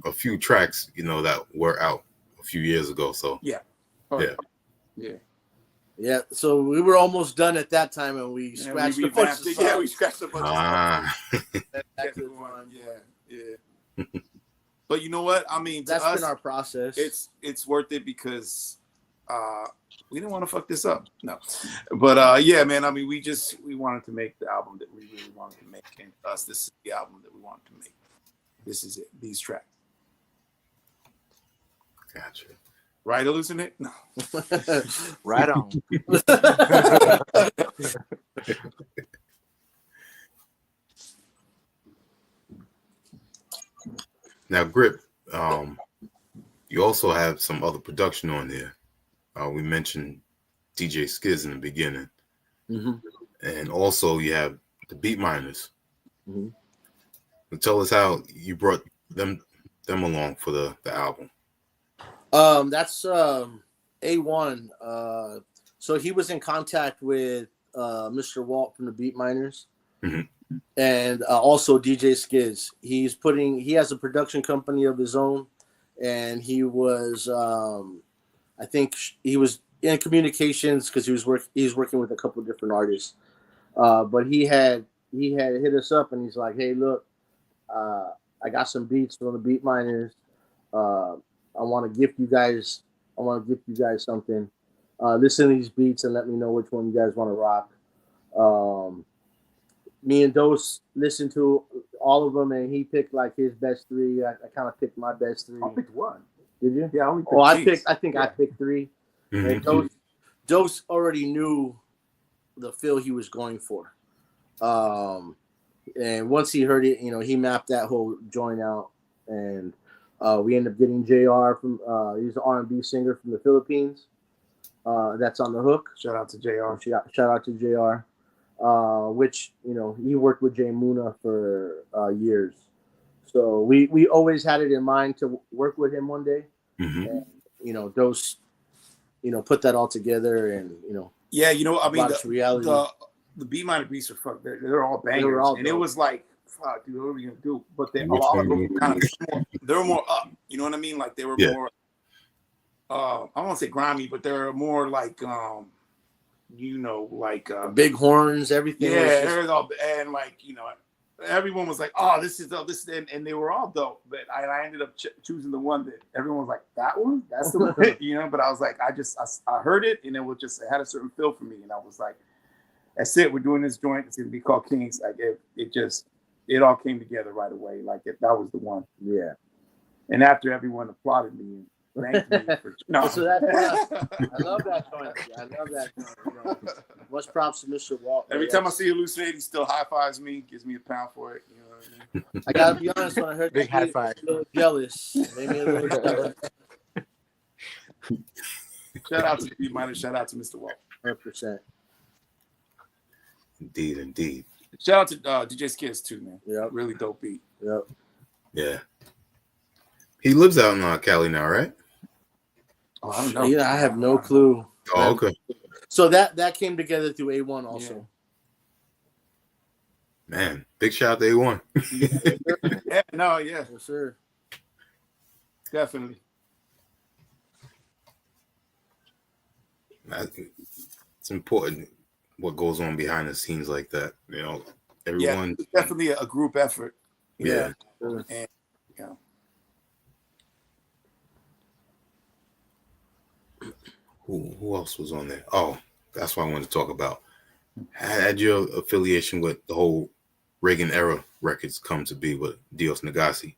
A: a few tracks, that were out a few years ago. So
D: yeah.
C: So we were almost done at that time, and we scratched
D: we scratched a bunch of stuff. Yeah. But you know what? I mean,
C: that's
D: us,
C: been our process.
D: It's worth it, because we didn't want to fuck this up. No. But yeah, man, I mean, we wanted to make the album that we really wanted to make, and this is the album that we wanted to make. This is it. These tracks.
A: Gotcha.
D: Right, Hallucin8? No.
B: Right on.
A: Now, Grip, you also have some other production on there. We mentioned DJ Skiz in the beginning.
C: Mm-hmm.
A: And also you have the Beat Miners.
C: Mm-hmm.
A: And tell us how you brought them along for the album.
C: That's A1. So he was in contact with Mr. Walt from the Beat Miners.
A: Mm-hmm.
C: And also DJ Skiz. He has a production company of his own, and he was I think he was in communications, because he was working with a couple of different artists. But he had hit us up, and he's like, hey, look, I got some beats from the Beat Miners. I want to gift you guys something. Listen to these beats and let me know which one you guys want to rock. Me and Dose listened to all of them, and he picked like his best 3. I kind of picked my best 3.
D: I picked 1.
C: Did you?
D: Yeah, I only picked
C: I picked 3.
A: Mm-hmm.
C: And Dose already knew the feel he was going for. And once he heard it, he mapped that whole joint out, and we ended up getting JR from he's an R&B singer from the Philippines. That's on the hook.
D: Shout out to JR.
C: Shout out to JR. Which he worked with Jay Muna for years, so we always had it in mind to work with him one day.
A: Mm-hmm.
C: And Dose put that all together, and
D: yeah, I mean,
C: reality.
D: the B minor beats are fuck. They're all bangers, and
C: dope.
D: it was like, fuck, dude, what are we gonna do? But a lot of them kind of they were more up. You know what I mean? Like they were more. I don't want to say grimy, but they're more like
C: big horns, everything.
D: Yeah, it was all, and like everyone was like, "Oh, this is dope." And they were all dope. But I ended up choosing the one that everyone was like, "That one, that's the one," But I was like, I heard it, and it had a certain feel for me, and I was like, "That's it. We're doing this joint. It's gonna be called Kings." Like it all came together right away. Like that was the one.
C: Yeah.
D: And after everyone applauded me. Thank me for
C: So I love that joint. I love that joint. Much props to Mr. Walt.
D: Every time I see Hallucin8, he still high fives me, gives me a pound for it. You know what I mean?
C: I gotta be honest, when I heard
B: big high five,
C: a little jealous. Made me a little jealous.
D: Shout out to the beat minor. Shout out to Mr. Walt.
C: 100%.
A: Indeed.
D: Shout out to DJ Skids too, man.
C: Yep.
D: Really dope beat.
C: Yep.
A: Yeah. He lives out in Cali now, right?
D: Oh, I don't know.
C: Yeah, I have no clue.
A: Oh, okay.
C: So that came together through A1 also.
A: Yeah. Man, big shout out to A1.
D: Yeah, no, yeah.
C: Yes, sir.
D: Definitely.
A: It's important what goes on behind the scenes like that. Everyone.
D: Yeah, definitely a group effort.
A: Yeah.
D: And,
A: Who else was on there? Oh, that's what I wanted to talk about. Had your affiliation with the whole Reagan era records come to be with Dios Nagasi?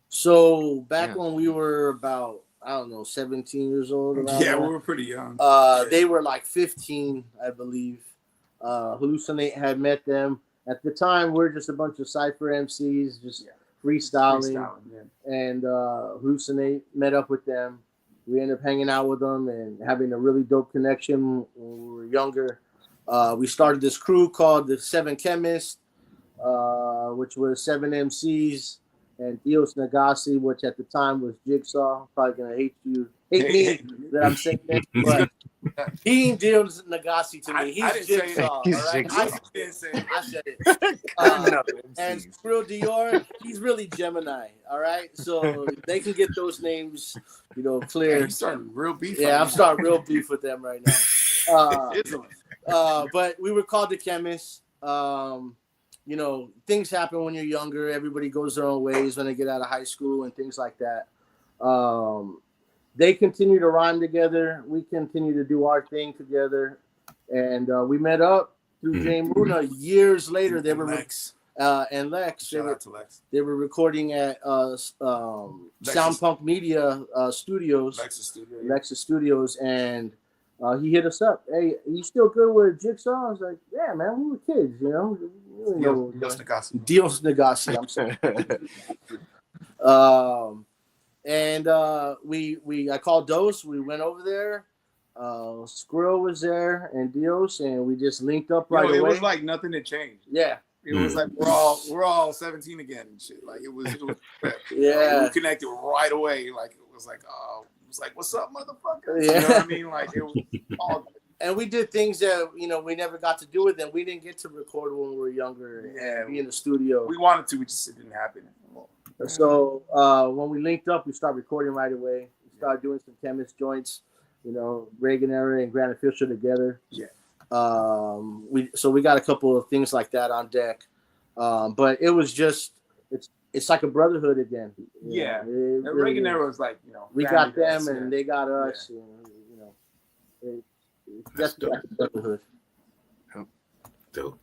C: So back when we were about, 17 years old.
D: Yeah, we were pretty young.
C: They were like 15, I believe. Hallucin8 had met them. At the time, we're just a bunch of cypher MCs, just freestyling. And Hallucin8 met up with them. We ended up hanging out with them and having a really dope connection when we were younger. We started this crew called the Seven Chemists, which was 7 MCs, and Dios Nagasi, which at the time was Jigsaw. Probably gonna hate me that I'm saying that, but he ain't Dios Nagasi to me. He's Jigsaw. I said it. And Skrill Dior, he's really Gemini. All right, so they can get those names, clear.
D: You're starting real beef.
C: Yeah, I'm starting real beef with them right now. But we were called the Chemists. Things happen when you're younger. Everybody goes their own ways when they get out of high school and things like that. They continue to rhyme together. We continue to do our thing together. And we met up through Jay Muna years later. They were
D: Lex.
C: And Lex.
D: Shout out to Lex.
C: They were recording at Soundpunk Media Studios. Lexus Studios. And he hit us up. Hey, you still good with Jigsaw? I was like, yeah, man, we were kids,
D: Dios Nagasi.
C: Dios Nagasi, I'm sorry. I called Dose. We went over there. Squirrel was there and Dios, and we just linked up right away.
D: It was like nothing had changed.
C: Yeah.
D: It was like we're all 17 again and shit. Like it was
C: yeah.
D: We connected right away. Like it was like, what's up, motherfucker?
C: Yeah.
D: You know what I mean? Like it was all good.
C: And we did things that we never got to do with them. We didn't get to record when we were younger and be in the studio.
D: We wanted to, it didn't happen.
C: So when we linked up, we started recording right away. We started doing some Chemist joints, Reagan era and Grand Official together.
D: Yeah.
C: We got a couple of things like that on deck. But it was just it's like a brotherhood again.
D: Yeah. Reagan era was like,
C: we got them and they got us. Yeah. That's like a brotherhood.
A: Dope.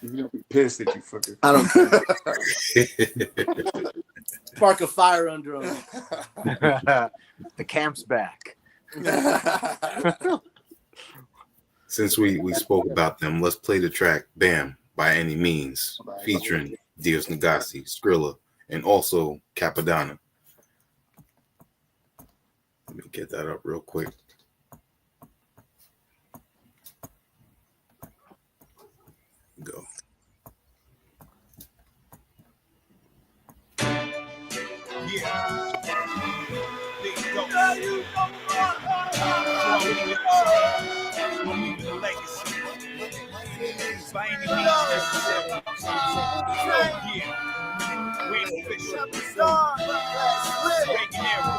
D: You're gonna be pissed that you fucking.
C: I don't care. Spark a fire under them.
B: The camp's back.
A: Since we spoke about them, let's play the track "Bam" by Any Means, featuring Dios Nagasi, Skrilla, and also Capadonna. Let me get that up real quick. Go.
F: by any means necessary. Yeah. We're official. Reagan era.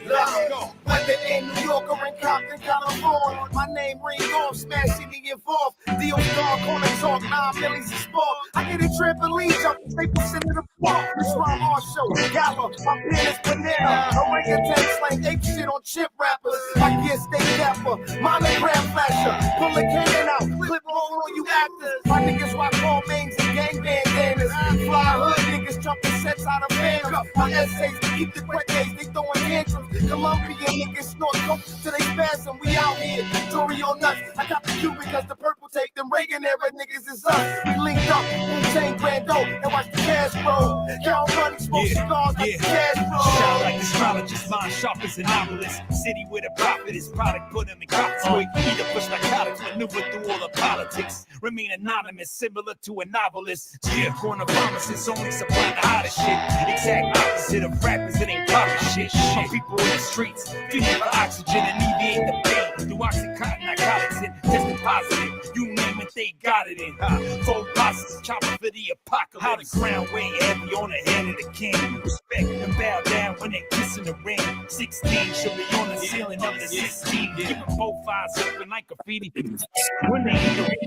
F: Let's go.
G: Whether in New York or in Compton, California, my name ring off, smashing the involved. Deal dog, corner talk, 9 millies of sport. I get a trampoline jump, Staples into the park. This rhyme our show, Gala, my pen is banana. Orangutan slang, ape shit on chip rappers. I get stay dapper, monogram flasher. Pull a cannon out, clip roll on you actors. My niggas rock all mains and gang bandanas. Fly hood niggas jumping sets out of phantoms. My essays to keep the quick days, they throwing tantrums. Colombian niggas snort coke till they spasm. We out here, Tory on nuts. I got the Q because the purple take them Reagan era niggas is us. We linked up, Wu-Tang Brando, and watch the cash roll. Count money, smoke cigars like the cash roll.
F: Shout like astrologist, mind sharp as a novelist. City where the profit is product, put them in cops. Quick, either push narcotics, maneuver through all the politics. Remain anonymous, similar to a novelist. Yeah, corner pharmacists only supply the hottest shit. Exact opposite of rappers, it ain't poppin' shit. My people in the streets, feeding for oxygen, alleviate the pain. Through Oxycontin, narcotics, and testing positive. You name it, they got it in. Full bosses, chopper for the apocalypse. How the crown weigh heavy on the head of the king. Respect and bow down when they kiss in the ring. 16 should be on the ceiling of the 16. Keeping both eyes open like graffiti. When they hit the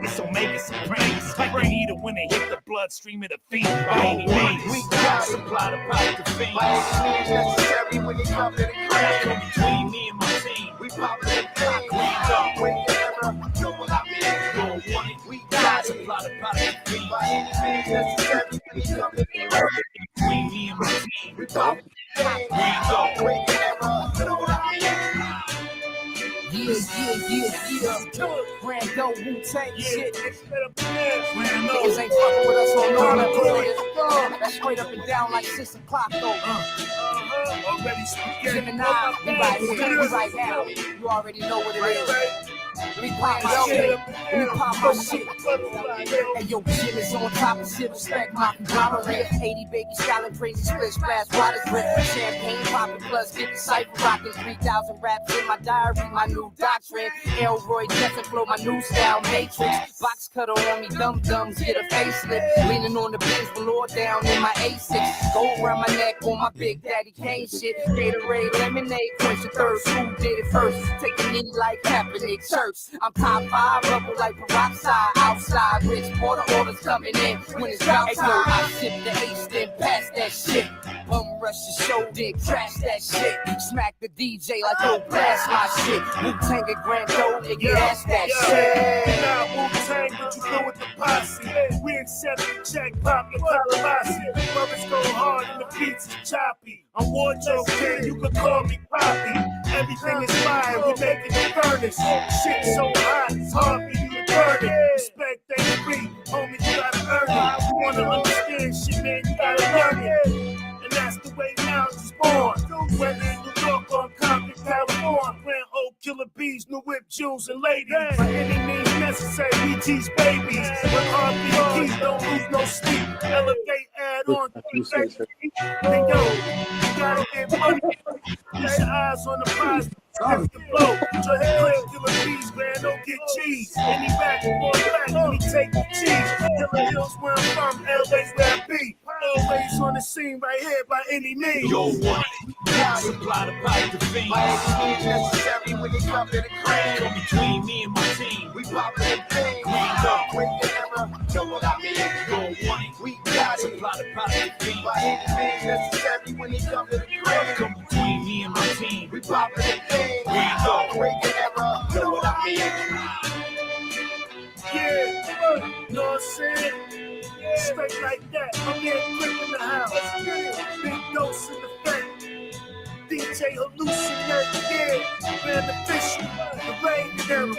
F: it's Omega Supreme. Like the heater when they hit the bloodstream of the fiend. By any means, we got supply the product of fiends.
G: By any means necessary when you come to the
F: Go
G: crowd.
F: between me and my team.
G: We pop it in, cleaned up, wait ever. Know what I mean?
F: Don't want it.
G: We
F: God
G: got it.
F: supply the product of fiends.
G: By any means necessary when you come to the crowd.
F: Between me and my team.
G: We pop it in, wait ever. Know what I mean? Yeah. Brando, Wu-Tang shit. Niggas ain't fucking with us on no recording. That's straight up and down like 6 o'clock though.
F: Already spaghetti.
G: Gemini, we right here, we right now. You already know what it is. We pop my shit, we pop my shit. Hey yo, shit is on top of shit, respect my conglomerate. 80 baby styling, crazy split, splash, water drip. Champagne popping, plus get the cypher rocking. 3,000 raps in my diary, my new doctrine. Elroy Jetson flow, my new style matrix. Box cutter on me, dum-dums, get a facelift. Leaning on the Benz velour down in my A6. Gold around my neck on my Big Daddy Kane shit. Gatorade, lemonade, quench your thirst. Who did it first? Take a knee like Kaepernick Church. I'm top 5, bubble like peroxide. Outside, rich water orders coming in. When it's drought time, I sip the ace, then pass that shit. Bum rush the show, then crash that shit. Smack the DJ like, yo, blast my shit. Wu-Tang and Grando, nigga, that's that shit.
F: Now Wu-Tang, what you do with the posse? We accept the check, pop and Calabasas. Brothers go hard and the beats is choppy. I'm Wardrobe King, you can call me Poppy. Everything is fire, we making the furnace. Shit so hot, it's hard for you to burn it. Respect ain't free, homie, you gotta earn it. You wanna understand shit, man, you gotta learn it. And that's the way knowledge is born. Whether in New York or Compton, California, Grand Oak, Killer Bees, New Whip, Jews, and ladies. By any means necessary, we teach babies. When RP keep, don't lose no sleep. Elevate, add on, then yo, you gotta get money. Keep your eyes on the prize. Lift the blow. Your head clear, Killer Bees, man, don't get cheese. Any back, more back, let me take the cheese. Killer Hills where I'm from, LA's where I be. Always on the scene right here by any means. Yo, what? Supply the product of fiends.
G: By any means necessary when you come to the crowd.
F: Go between me and my team.
G: We pop it in, cleaned up, wait ever. Know what I mean?
F: Yo, want it.
G: We got it.
F: Supply the product of fiends.
G: By any means necessary when you come to the crowd.
F: Come between me and my team.
G: We pop it in, cleaned up, wait ever. Know what I mean?
F: Yeah, you know what I'm saying? Straight like that. I'm here quick in the house. Big dose in the face. DJ Hallucin8, yeah. Man official. The Reagan era.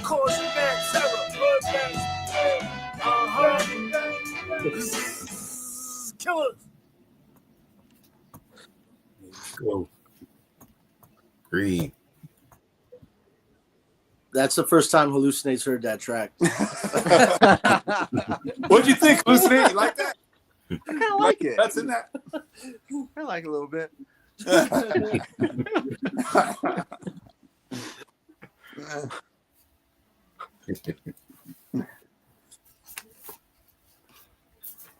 F: Causing mad terror. Killers.
A: Go. Green.
C: That's the first time Hallucin8's heard that track.
D: What'd you think, Hallucin8? You like that?
B: I kind of like it.
D: That's in that.
B: I like it a little bit.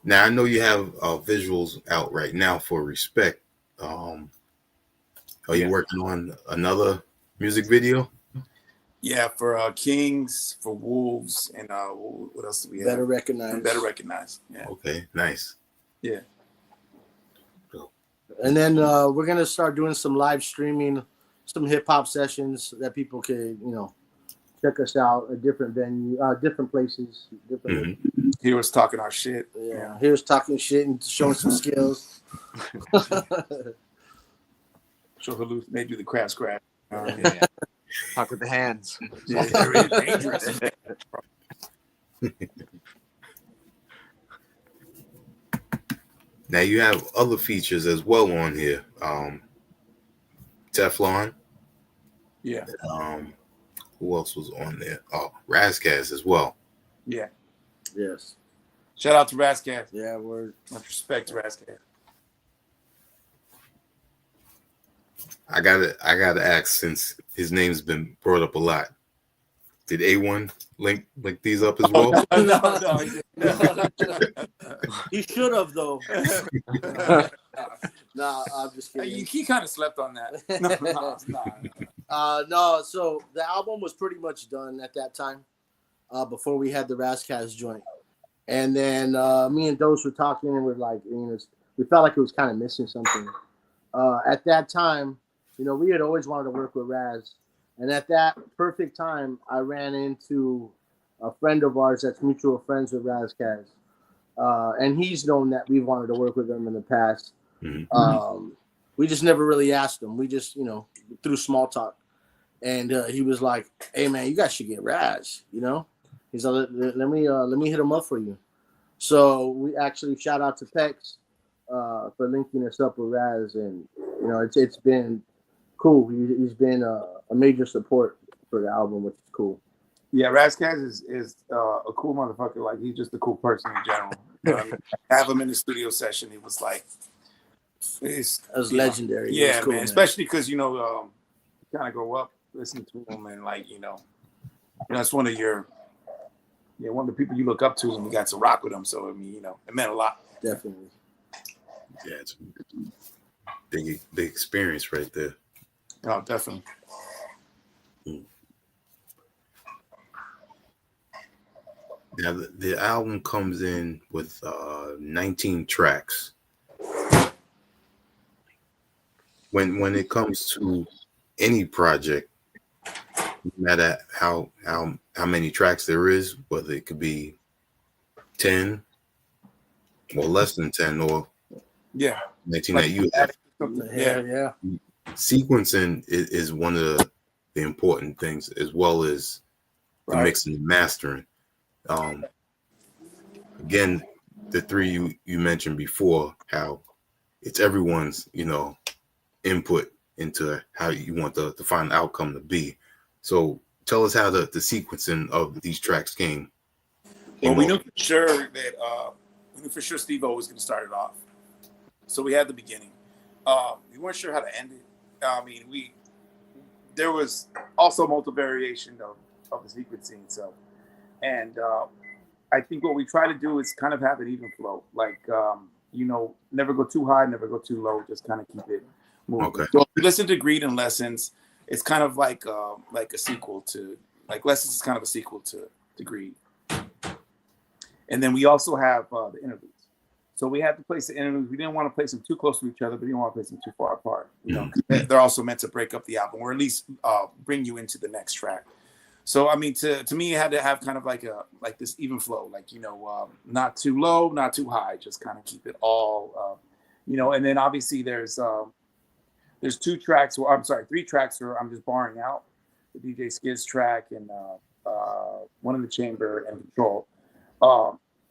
A: Now I know you have visuals out right now for Respect. Are you working on another music video?
D: Yeah, for Kings, for Wolves, and what else do we have?
C: Better Recognize.
D: Better Recognize. Yeah.
A: Okay, nice.
D: Yeah.
C: And then we're gonna start doing some live streaming, some hip hop sessions that people can, check us out at different venues, different places. Different.
D: He was talking our shit.
C: Yeah, he was talking shit and showing some skills.
D: So Hallucin8 do the crash scratch.
B: Yeah. Talk with the hands.
D: Yeah, they're dangerous.
A: Now you have other features as well on here. Teflon.
D: Yeah.
A: Who else was on there? Oh, Razkaz as well.
D: Yeah.
C: Yes.
D: Shout out to Razkaz.
C: Yeah, word.
D: Much respect to Razkaz.
A: I gotta ask, since his name's been brought up a lot. Did A1 link these up as well?
D: No.
C: He should have though. Nah, I'm just kidding.
D: He kind of slept on that.
C: No, so the album was pretty much done at that time, before we had the Razkaz joint. And then me and Dose were talking and we're like, we felt like it was kind of missing something. At that time, we had always wanted to work with Raz. And at that perfect time, I ran into a friend of ours that's mutual friends with Razkaz. And he's known that we've wanted to work with him in the past. Mm-hmm. We just never really asked him. We just, through small talk. And he was like, "Hey man, you guys should get Raz." He's like, "Let me hit him up for you." So we actually shout out to Pex for linking us up with Raz, and it's been cool. He's been a major support for the album, which is cool.
D: Yeah, Razkaz is a cool motherfucker. Like, he's just a cool person in general. Have him in the studio session. He was like, it
C: was legendary.
D: Yeah,
C: cool,
D: man. Especially because kind of grow up listening to him, and it's one of the people you look up to, and we got to rock with him. So it meant a lot.
C: Definitely.
A: Yeah, it's a big experience right there.
D: Oh, definitely.
A: Now the album comes in with 19 tracks. When it comes to any project, no matter how many tracks there is, whether it could be 10 or less than 10 or 19 that you have.
C: Yeah.
A: Sequencing is one of the important things, as well as the mixing and mastering. Again, the three you mentioned before, how it's everyone's input into how you want the final outcome to be. So tell us how the sequencing of these tracks came.
D: Well, we knew for sure Steve-O was going to start it off. So we had the beginning. We weren't sure how to end it. There was also multiple variation of the sequencing itself. And I think what we try to do is kind of have an even flow. Like, never go too high, never go too low. Just kind of keep it moving. Okay. So if you listen to Greed and Lessons, it's kind of like a sequel to, Lessons is kind of a sequel to Greed. And then we also have the interludes. So we had to place the interludes. We didn't want to place them too close to each other, but we didn't want to place them too far apart. They're also meant to break up the album, or at least bring you into the next track. So to me, it had to have kind of like this even flow, not too low, not too high, just kind of keep it all, And then obviously there's 3 tracks where I'm just barring out the DJ Skids track and One in the Chamber and Control.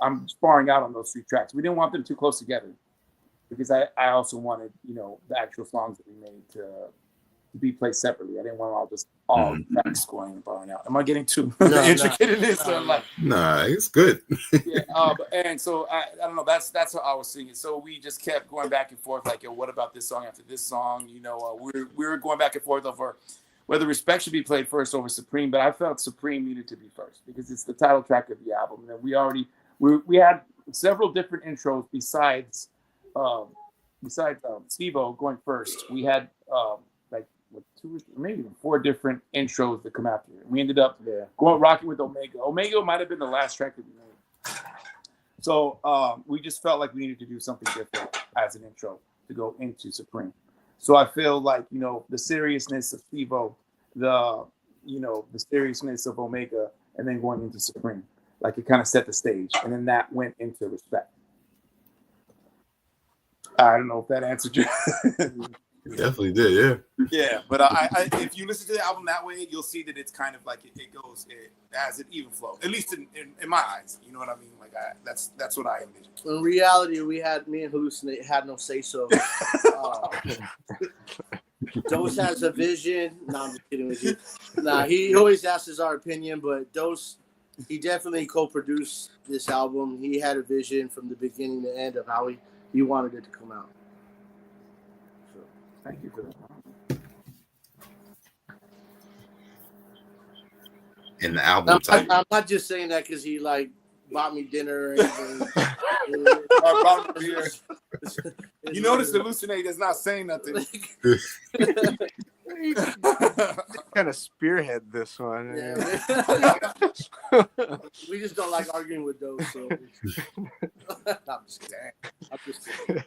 D: I'm just barring out on those 3 tracks. We didn't want them too close together because I also wanted the actual songs that we made to be played separately. I didn't want all tracks going and barring out. Am I getting too intricate in this?
A: Nah, it's good.
D: And so I don't know. That's how I was singing. So we just kept going back and forth. Like, what about this song after this song? We were going back and forth over whether Respect should be played first over Supreme, but I felt Supreme needed to be first because it's the title track of the album. And we had several different intros besides Steve-O going first. We had like two, maybe even 4 different intros that come after it. We ended up rocking with Omega. Omega might have been the last track that we made. So we just felt like we needed to do something different as an intro to go into Supreme. So I feel like, the seriousness of Steve-O, the seriousness of Omega, and then going into Supreme. Like it kind of set the stage. And then that went into Respect. I don't know if that answered you.
A: It definitely did, yeah.
D: Yeah, but if you listen to the album that way, you'll see that it's kind of like it has an even flow, at least in my eyes. You know what I mean? Like that's what I envision.
C: In reality, me and Hallucin8 had no say so. Dose has a vision. No, I'm just kidding with you. Nah, he always asks our opinion, but Dose, he definitely co-produced this album. He had a vision from the beginning to end of how he wanted it to come out. So,
D: thank you for that.
A: In the album title.
C: I'm not just saying that because he bought me dinner or anything.
D: Or bought me beer. You notice Hallucin8 is not saying nothing.
B: Kind of spearhead this one.
C: Yeah. We just don't like arguing with those. So. I'm just kidding.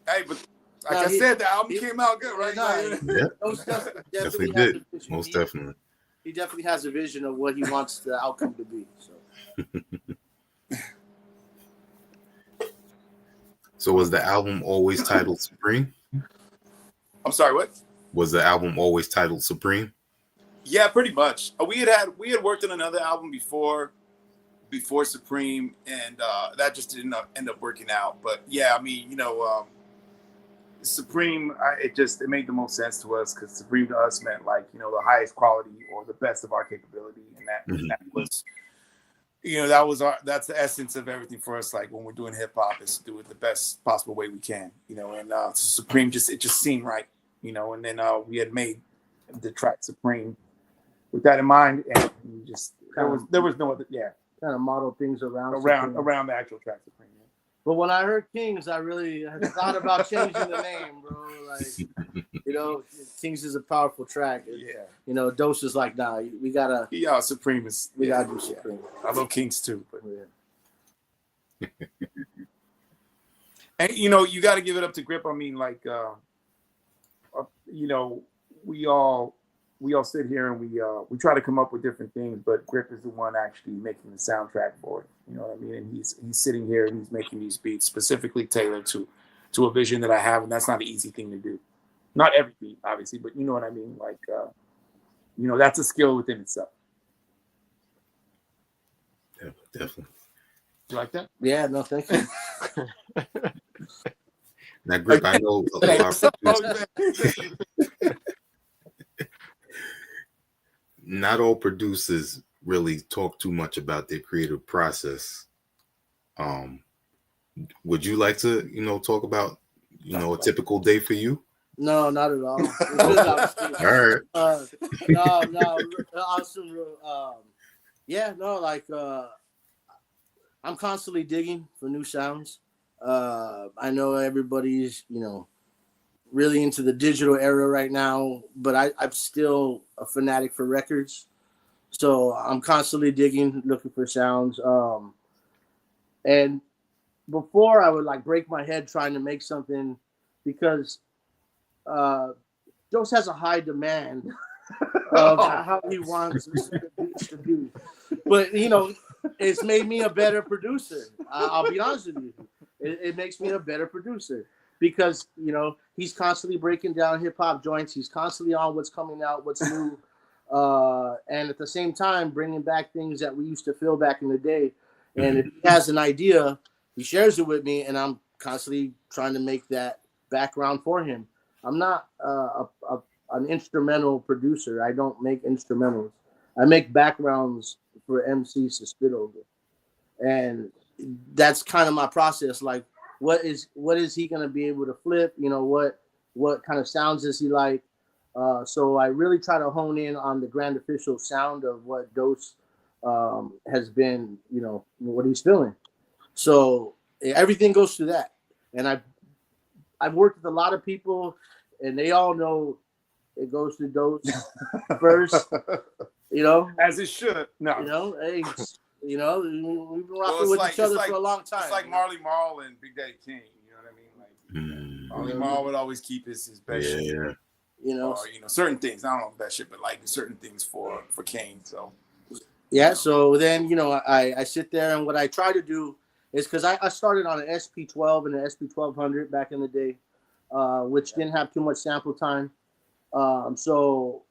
D: Hey, but like I said, the album came out good, right?
A: Yeah, definitely did. Most definitely.
C: He definitely has a vision of what he wants the outcome to be. So.
A: So was the album always titled Supreme?
D: I'm sorry, what?
A: Was the album always titled Supreme?
D: Yeah, pretty much. We had worked on another album before Supreme, and that just didn't end up working out. But yeah, I mean, Supreme, it made the most sense to us because Supreme to us meant the highest quality or the best of our capability, and that was. That's the essence of everything for us. Like when we're doing hip hop, is to do it the best possible way we can, and Supreme it just seemed right, and then we had made the track Supreme with that in mind, and we just there was no other
C: kind of model things around
D: the actual track Supreme. Yeah.
C: But when I heard Kings, I really thought about changing the name, bro. Kings is a powerful track.
D: Yeah.
C: Dose is like, nah, we gotta.
D: Yeah, Supreme is.
C: We gotta do Supreme.
D: I love Kings too, but
C: yeah.
D: And you got to give it up to Grip. I mean, we all sit here and we try to come up with different things, but Grip is the one actually making the soundtrack for it. You know what I mean? And he's sitting here and he's making these beats specifically tailored to a vision that I have, and that's not an easy thing to do. Not every beat, obviously, but you know what I mean? That's a skill within itself.
A: Yeah, definitely.
D: You like that?
C: Yeah, no, thank you.
A: Now, Grip, I know not all producers really talk too much about their creative process. Would you like to, talk about, a typical day for you?
C: No, not at all.
A: All right.
C: No, awesome. I'm constantly digging for new sounds. I know everybody's, really into the digital era right now, but I'm still a fanatic for records. So I'm constantly digging, looking for sounds. And before I would break my head trying to make something because Dose has a high demand of how he wants the beats to be. But, it's made me a better producer. I'll be honest with you. It makes me a better producer because, he's constantly breaking down hip hop joints. He's constantly on what's coming out, what's new. And at the same time, bringing back things that we used to feel back in the day. And if he has an idea, he shares it with me, and I'm constantly trying to make that background for him. I'm not an instrumental producer. I don't make instrumentals. I make backgrounds for MCs to spit over. And that's kind of my process. Like, what is he going to be able to flip? What kind of sounds does he like? So I really try to hone in on the grand official sound of what Dose has been, what he's feeling. So everything goes through that. And I've worked with a lot of people, and they all know it goes through Dose first.
D: As it should. No.
C: Hey, we've been rocking with each other for a long time.
D: It's like Marley Marl and Big Daddy Kane. You know what I mean? Like Marley Marl would always keep his best shit. Or, certain things. I don't know that shit, but like certain things for Kane. So
C: yeah. So then I sit there, and what I try to do is, because I started on an SP12 and an SP1200 back in the day, which didn't have too much sample time. So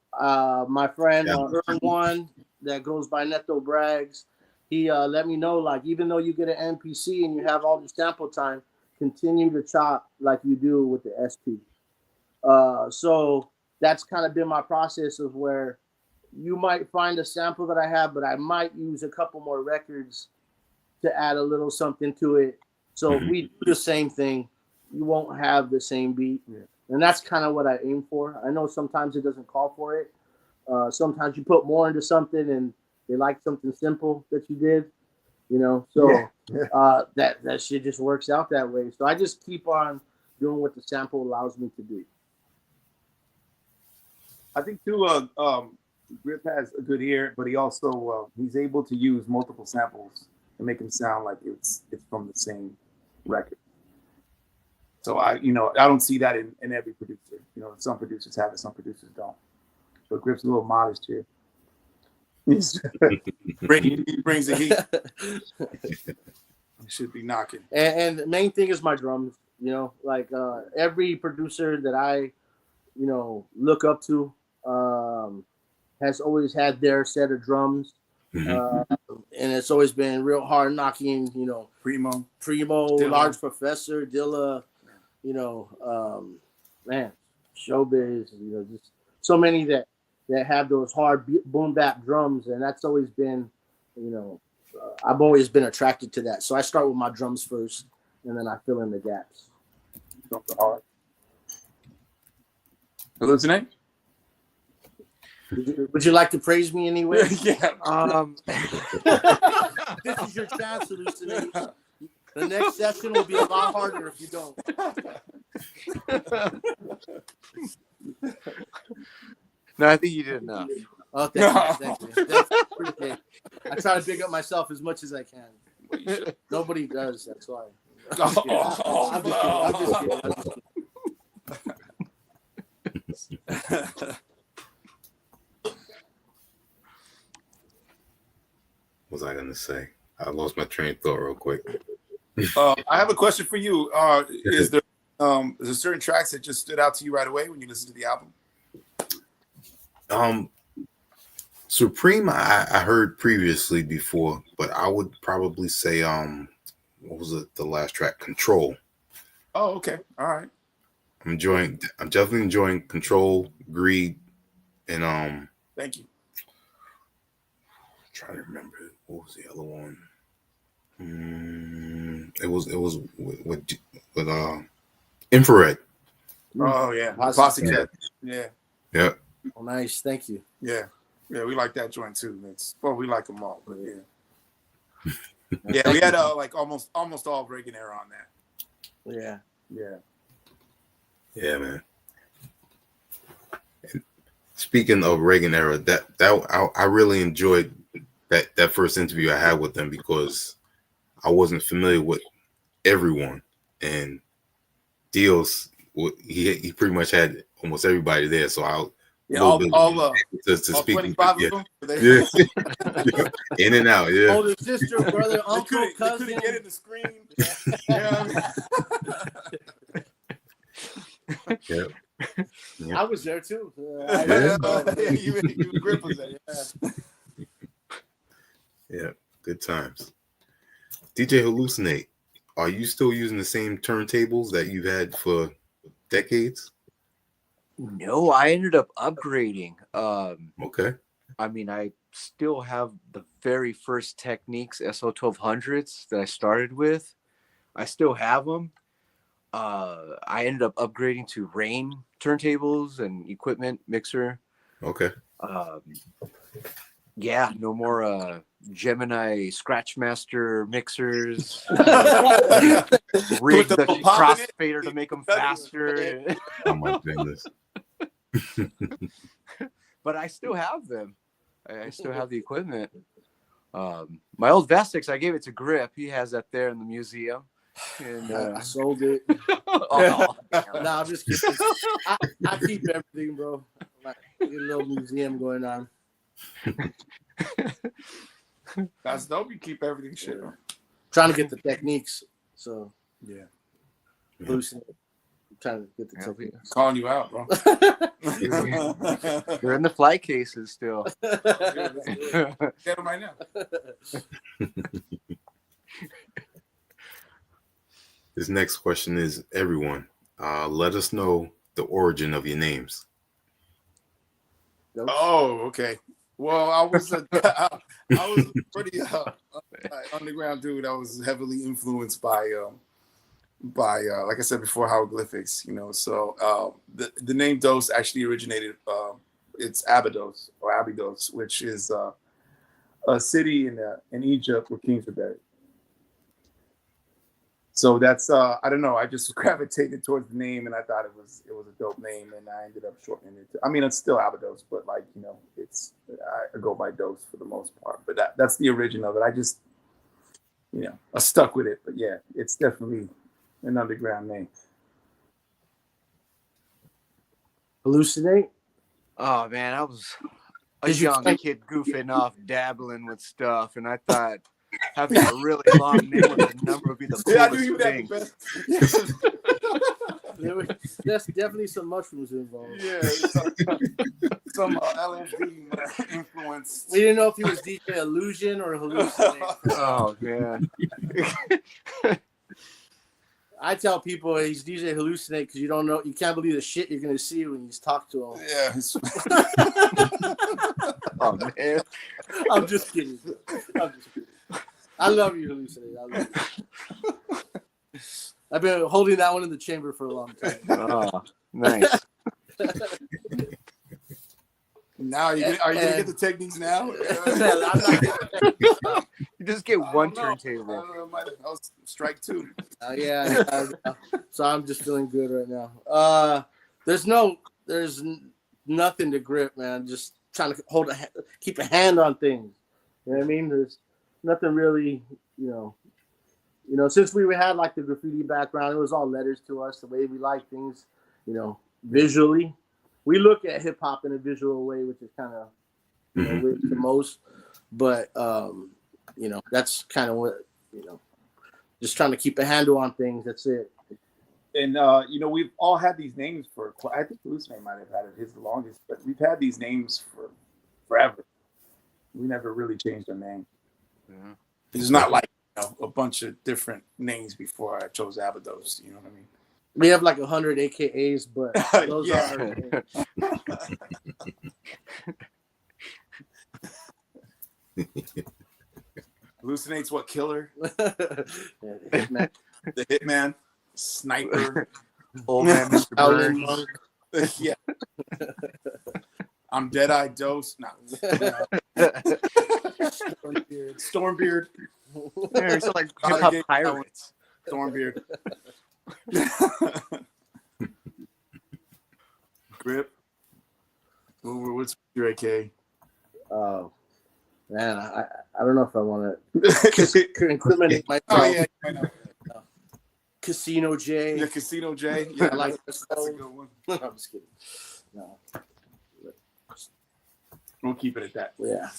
C: my friend Earn One, that goes by Neto Braggs, he let me know, like, even though you get an MPC and you have all the sample time, continue to chop like you do with the SP. So that's kind of been my process of where you might find a sample that I have, but I might use a couple more records to add a little something to it. So if we do the same thing, you won't have the same beat. Yeah. And that's kind of what I aim for. I know sometimes it doesn't call for it. Sometimes you put more into something and they like something simple that you did, So that shit just works out that way. So I just keep on doing what the sample allows me to do.
D: I think too, Grip has a good ear, but he also he's able to use multiple samples and make them sound like it's from the same record. So I don't see that in every producer. Some producers have it, some producers don't. But Grip's a little modest here. He brings the heat. He should be knocking.
C: And the main thing is my drums. Every producer that I, look up to, has always had their set of drums. And it's always been real hard knocking,
D: Primo,
C: Dilla. Large Professor, Dilla, Showbiz, just so many that have those hard boom bap drums, and that's always been, I've always been attracted to that. So I start with my drums first, and then I fill in the gaps.
D: Something hard. Hallucin8?
C: Would you like to praise me anyway?
D: Yeah.
C: This is your chance, Hallucin8. The next session will be a lot harder if you don't.
B: No, I think you did enough.
C: Oh, thank you. Appreciate it. I try to big up myself as much as I can. Nobody does. That's why. I'm just kidding.
A: What was I gonna say? I lost my train of thought real quick.
D: I have a question for you. Is there certain tracks that just stood out to you right away when you listened to the album?
A: Supreme, I heard previously before, but I would probably say what was it? The last track, Control.
D: Oh, okay, all right.
A: I'm definitely enjoying Control, Greed, and
D: Thank you.
A: I'm trying to remember what was the other one. It was with Infrared.
D: Oh yeah, Posse Cat. Yeah.
A: Yeah.
C: Oh, nice. Thank you.
D: Yeah, we like that joint too. We like them all, but yeah. Yeah, we had like almost all Reagan era on that.
A: Yeah, man. And speaking of Reagan era, that I really enjoyed that first interview I had with them because I wasn't familiar with everyone, and Dios, he pretty much had almost everybody there, so I'll.
D: Yeah, all
A: to speak.
D: 25
A: yeah.
D: of them.
A: Yeah. In and out. Yeah.
C: Older sister, brother, uncle, cousin.
D: They couldn't get in the screen. Yeah.
A: Yeah.
C: I was there too.
D: You Grip was there.
A: Yeah. Good times. DJ Hallucin8, are you still using the same turntables that you've had for decades?
B: No, I ended up upgrading.
A: Okay.
B: I mean, I still have the very first Techniques SO1200s that I started with. I still have them. I ended up upgrading to Rain turntables and equipment mixer.
A: Okay.
B: Yeah, no more Gemini Scratchmaster mixers. Rig the crossfader to make them faster.
A: Oh my goodness.
B: But I still have them. I still have the equipment. My old Vestix, I gave it to Grip. He has that there in the museum. And
C: I sold it.
B: oh,
C: No, I'm just kidding. I keep everything, bro. Like a little museum going on.
D: That's dope. You keep everything shit.
C: Trying to get the techniques. So
D: Yeah.
C: Hallucin8. Trying to get the techniques.
D: Calling you out, bro.
B: they're in the flight cases still.
D: Get them right now.
A: This next question is everyone. Let us know the origin of your names.
D: Oh, okay. Well, I was a pretty underground dude. I was heavily influenced by like I said before, hieroglyphics. You know, so the name Dos actually originated. It's Abydos or Abydos, which is a city in Egypt where kings are buried. So that's I don't know. I just gravitated towards the name, and I thought it was a dope name, and I ended up shortening it. I mean, it's still Abydos, but like I go by Dos for the most part. But that's the origin of it. I just I stuck with it. But yeah, it's definitely an underground name.
C: Hallucin8?
B: Oh man, I was a young kid goofing off, dabbling with stuff, and I thought having a really long name with a number would be the coolest thing.
C: There's definitely some mushrooms involved.
D: Yeah, some LSD influence.
C: We didn't know if he was DJ Illusion or Hallucin8.
B: Oh man.
C: I tell people he's DJ Hallucin8 because you can't believe the shit you're gonna see when you talk to him.
D: Yeah.
B: Oh man.
C: I'm just kidding. I love you, Hallucin8. I love you. I've been holding that one in the chamber for a long time.
B: Oh, nice.
D: Now are you gonna get the techniques now?
B: You just get one turntable.
D: I'll strike two.
C: Yeah. So I'm just feeling good right now. There's nothing to grip, man. Just trying to keep a hand on things. You know what I mean? There's nothing really, since we had like the graffiti background, it was all letters to us, the way we like things, visually. We look at hip hop in a visual way, which is kind of weird to most, but that's kind of what just trying to keep a handle on things. That's it.
D: And we've all had these names for. I think Hallucin8 might have had it his the longest, but we've had these names for forever. We never really changed our name.
B: Yeah.
D: It's not like a bunch of different names before I chose Abydos. You know what I mean?
C: We have like 100 AKAs, but those are.
D: Hallucinate's what? Killer?
C: The
D: Hitman, Sniper,
B: Old man Mr. Burns.
D: Yeah. I'm Dead-Eye Dose. No. Stormbeard.
B: Yeah, it's like hip-hop pirates.
D: Stormbeard. Grip. What's your AK?
C: Oh, man, I don't know if I want to incriminate myself.
D: Oh, yeah, I know.
C: Casino J.
D: Yeah, Casino J. Yeah,
C: I like
D: that's a good one.
C: I'm just kidding. No.
D: We'll keep it at that.
C: Yeah.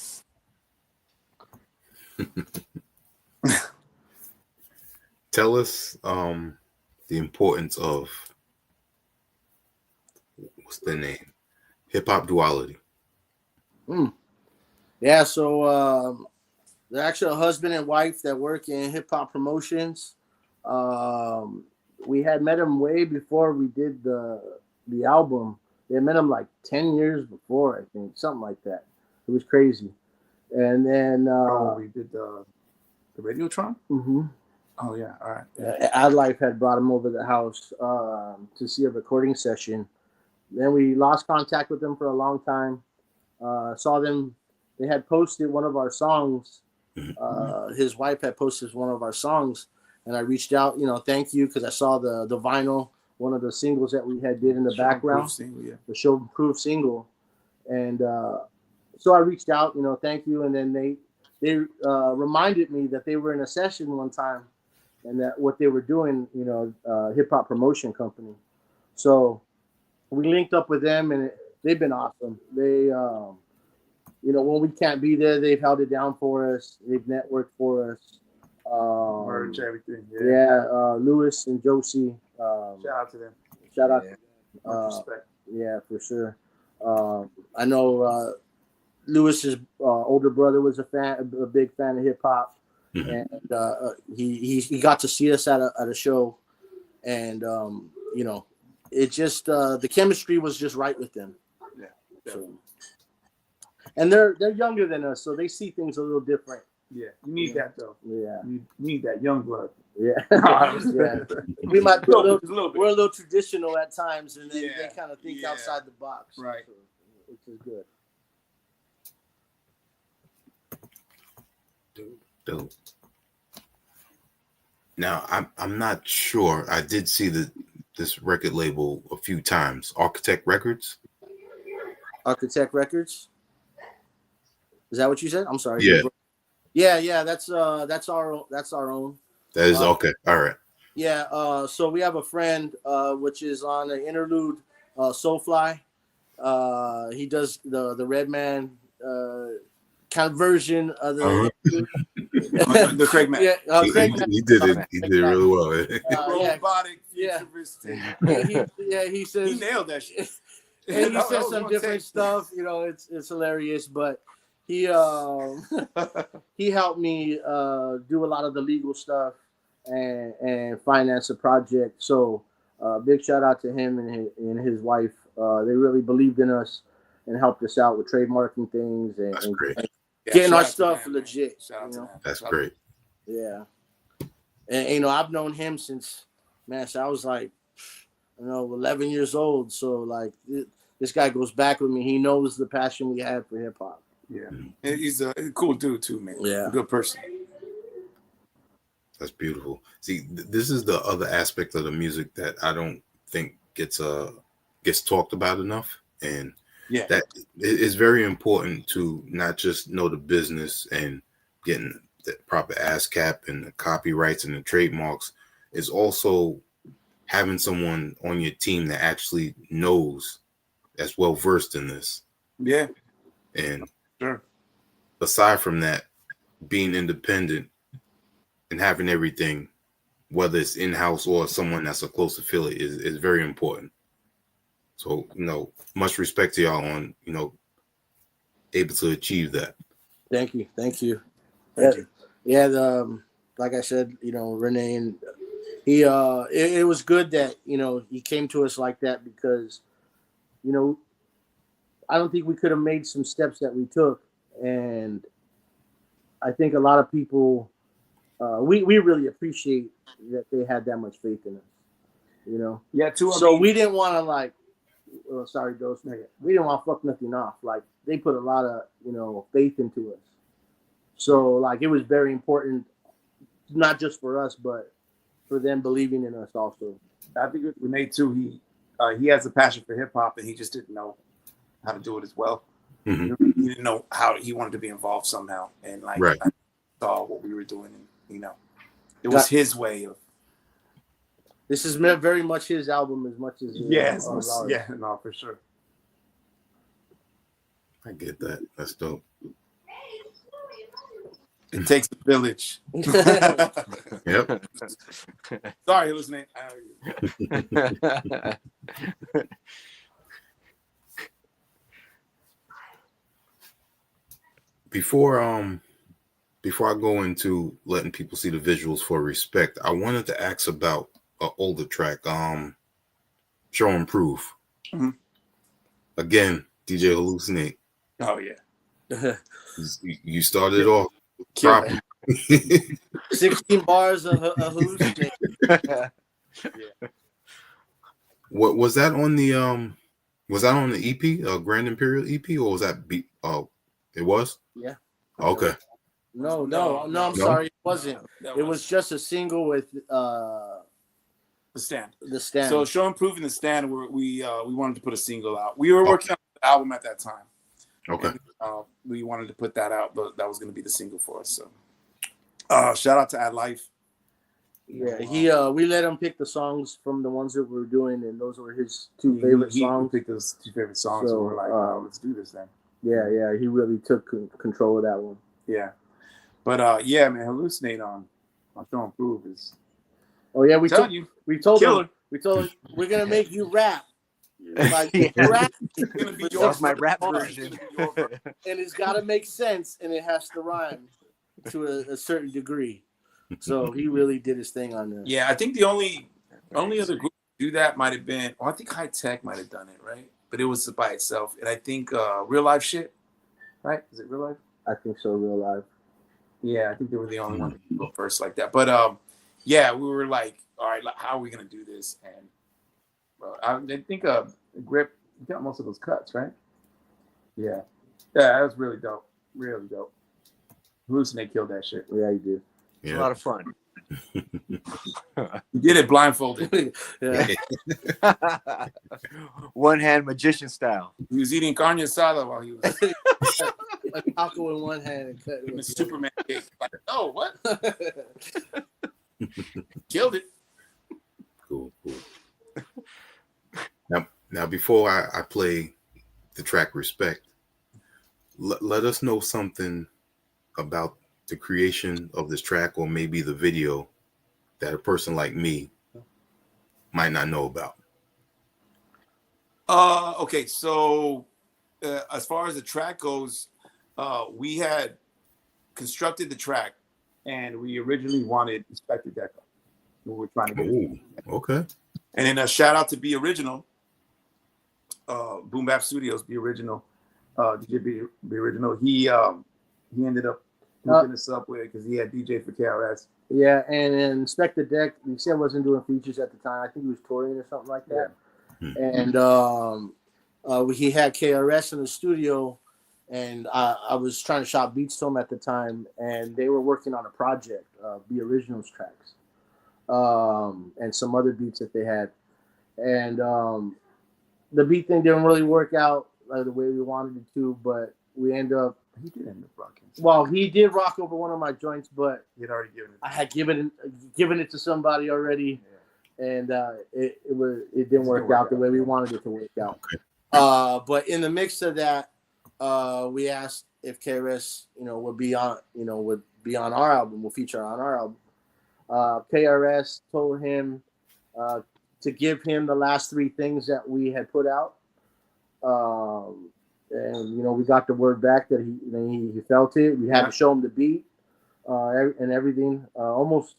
A: Tell us the importance of what's the name? Hip hop duality.
C: Yeah, so they're actually a husband and wife that work in hip hop promotions. We had met him way before we did the album. They met him like 10 years before, I think, something like that. It was crazy. And then
D: we did the Radiotron.
C: Mm-hmm.
D: Oh yeah, all right.
C: Ad Life had brought him over to the house to see a recording session. Then we lost contact with them for a long time. Saw them. They had posted one of our songs. His wife had posted one of our songs, and I reached out. Thank you, because I saw the vinyl, one of the singles that we had did in the background,
D: single, yeah.
C: the show proof single, and so I reached out. Thank you, and then they reminded me that they were in a session one time, and that what they were doing, hip hop promotion company. So we linked up with them, and they've been awesome. They, when we can't be there, they've held it down for us. They've networked for us.
D: Merch, everything.
C: Lewis and Josie.
D: Shout out to them.
C: Shout out.
D: Much respect.
C: Yeah, for sure. I know Lewis's older brother was a big fan of hip hop, and he got to see us at a show, and it just the chemistry was just right with them.
D: Yeah.
C: So, and they're younger than us, so they see things a little different.
D: Yeah, you need that though.
C: Yeah,
D: you need that young blood.
C: Yeah, yeah. We might be we're a little traditional at times, and then they kind of think outside the box,
D: right?
C: So, which is good.
A: Dope. Now I'm not sure. I did see this record label a few times. Architect Records.
C: Architect Records. Is that what you said? I'm sorry.
A: Yeah.
C: That's our own.
A: That is okay. All right.
C: Yeah. So we have a friend which is on an interlude, Soulfly. He does the Redman kind of version of the
D: the Craig Man.
C: Yeah, Craig
A: Man. He did it. He did it really well.
D: Robotic, futuristic.
C: He says
D: he nailed that shit.
C: And he says some different stuff. It's hilarious, but he helped me do a lot of the legal stuff and finance the project. So big shout out to him and his wife. They really believed in us and helped us out with trademarking things and getting our stuff legit.
A: That's great.
C: Yeah. And I've known him since I was like 11 years old. So like this guy goes back with me. He knows the passion we had for hip hop.
D: Yeah. And he's a cool dude too, man.
C: Yeah.
D: A good person.
A: That's beautiful. See, this is the other aspect of the music that I don't think gets talked about enough. And that is very important to not just know the business and getting the proper ASCAP and the copyrights and the trademarks. Is also having someone on your team that actually knows, that's well versed in this.
D: Yeah.
A: And
D: sure.
A: Aside from that, being independent and having everything, whether it's in-house or someone that's a close affiliate, is very important. So, much respect to y'all on, able to achieve that.
C: Thank you.
D: Thank you.
C: Yeah. Like I said, Renee, and he, it was good that, he came to us like that because, I don't think we could have made some steps that we took. And I think a lot of people, we really appreciate that they had that much faith in us,
D: Yeah, too.
C: So we didn't want to sorry, Dose. We didn't want to fuck nothing off. Like they put a lot of, faith into us. So it was very important, not just for us, but for them believing in us also.
D: I think with Renee too, he has a passion for hip hop and he just didn't know how to do it as well.
A: Mm-hmm.
D: He didn't know how he wanted to be involved somehow. And I saw what we were doing and it was his way of.
C: This is very much his album as much as
D: no, for sure.
A: I get that. That's dope.
D: It takes a village.
A: Yep.
D: Sorry, Hallucin8.
A: Before I go into letting people see the visuals for respect, I wanted to ask about an older track, Show and Prove.
D: Mm-hmm.
A: Again, DJ Hallucin8.
D: Oh yeah.
A: You started off proper.
C: 16 bars of hallucinate.
A: What was that on the Was that on the EP, Grand Imperial EP, or was that B? Oh, it was.
C: Yeah.
A: Okay.
C: No, I'm sorry, it wasn't. It was just a single with
D: The Stand.
C: The Stand.
D: So Show Improving the Stand, we wanted to put a single out. We were working on the album at that time.
A: Okay.
D: And, we wanted to put that out, but that was going to be the single for us. So shout out to Ad Life.
C: Yeah, we let him pick the songs from the ones that we were doing, and those were his two favorite songs.
D: He picked those two favorite songs, so we're like, let's do this then.
C: Yeah, he really took control of that one.
D: Yeah, but yeah, man, Hallucin8 on Show Improve is.
C: Oh yeah, we told
D: him
C: we're gonna make you rap. Like rap,
D: it's gonna be
B: That's my rap version.
C: and it's got to make sense, and it has to rhyme to a certain degree. So he really did his thing on there.
D: Yeah, I think the only other group to do that might have been, I think High Tech might have done it, right? But it was by itself, and I think Real Life Shit, right? Is it Real Life?
C: I think so, Real Life.
D: Yeah, I think they were the only one to go first like that. But yeah, we were like, all right, how are we gonna do this? And I think Grip got most of those cuts, right? Yeah, that was really dope, really dope. Hallucin8 killed that shit.
C: Yeah, he did.
B: It's a lot of fun.
D: He did it blindfolded.
B: One hand magician style.
D: He was eating carne asada while he was
C: A taco in one hand and cut it with
D: Superman cake. Like, oh, what? Killed it.
A: Cool. Now before I play the track Respect, let us know something about the creation of this track, or maybe the video, that a person like me might not know about.
D: Okay, so as far as the track goes, we had constructed the track, and we originally wanted Inspector Deco. We were trying to get it.
A: Okay.
D: And then a shout out to Be Original, Boom Bap Studios, Be Original, DJ Be Original. He ended up hooking us up with it because he had DJ for KRS.
C: Yeah, and Inspector Deck, he said wasn't doing features at the time. I think he was touring or something like that. Yeah. And he had KRS in the studio, and I was trying to shop beats to him at the time, and they were working on a project, Be Originals tracks, and some other beats that they had. And the beat thing didn't really work out the way we wanted it to, but we ended up.
D: He did end up rocking.
C: Well, he did rock over one of my joints, but
D: he had already given it.
C: I had given it to somebody already, and it didn't work out the way we wanted it to work out.
A: Okay.
C: But in the mix of that, we asked if KRS, would be on our album, will feature on our album. KRS told him to give him the last three things that we had put out. And we got the word back that he felt it. We had to show him the beat and everything, almost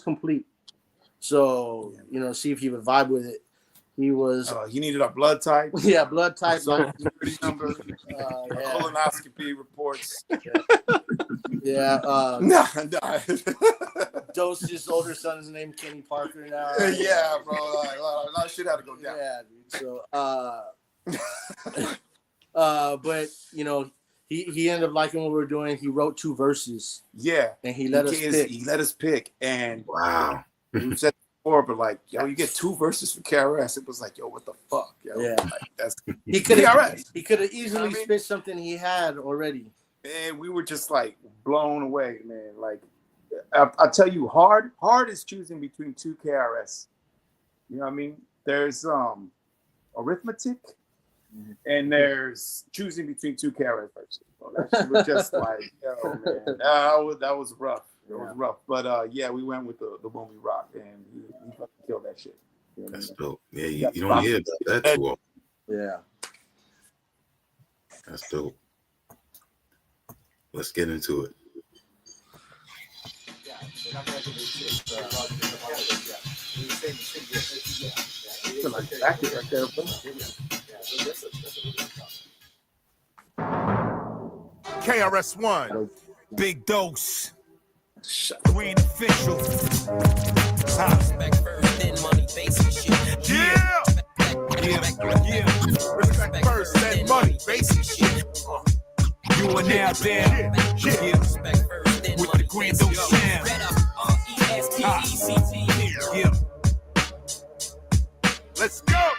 C: complete. So see if he would vibe with it. He was.
D: He needed our blood type.
C: Yeah, blood type.
D: Number. Colonoscopy reports.
C: Yeah.
D: No.
C: Dose's older son's named Kenny Parker now.
D: Yeah, bro. A lot of shit had to go down.
C: Yeah, dude. So. But he ended up liking what we were doing. He wrote 2 verses.
D: Yeah,
C: and he let us pick.
D: And
A: wow,
D: we said before, but like, yo, you get 2 verses for KRS. It was like, yo, what the fuck? Yo?
C: Yeah,
D: like, that's
C: he could have easily spit something he had already.
D: And we were just like blown away, man. Like, I'll tell you, hard is choosing between 2 KRS. You know what I mean? There's arithmetic. And there's choosing between 2 KRS verses. So that was just like, yo, man, that was rough. It was rough. But yeah, we went with the one we rocked, and he fucking killed that shit.
A: That's dope. Yeah, you don't hear about that too often.
C: Yeah.
A: That's dope. Let's get into it.
F: KRS-One,
H: Big dose. Grand official. Respect first, then money, basic shit.
F: Yeah. Respect first, then money, basic shit.
H: You are now down. Yeah. With the grand dose sound. Yeah.
F: Let's go.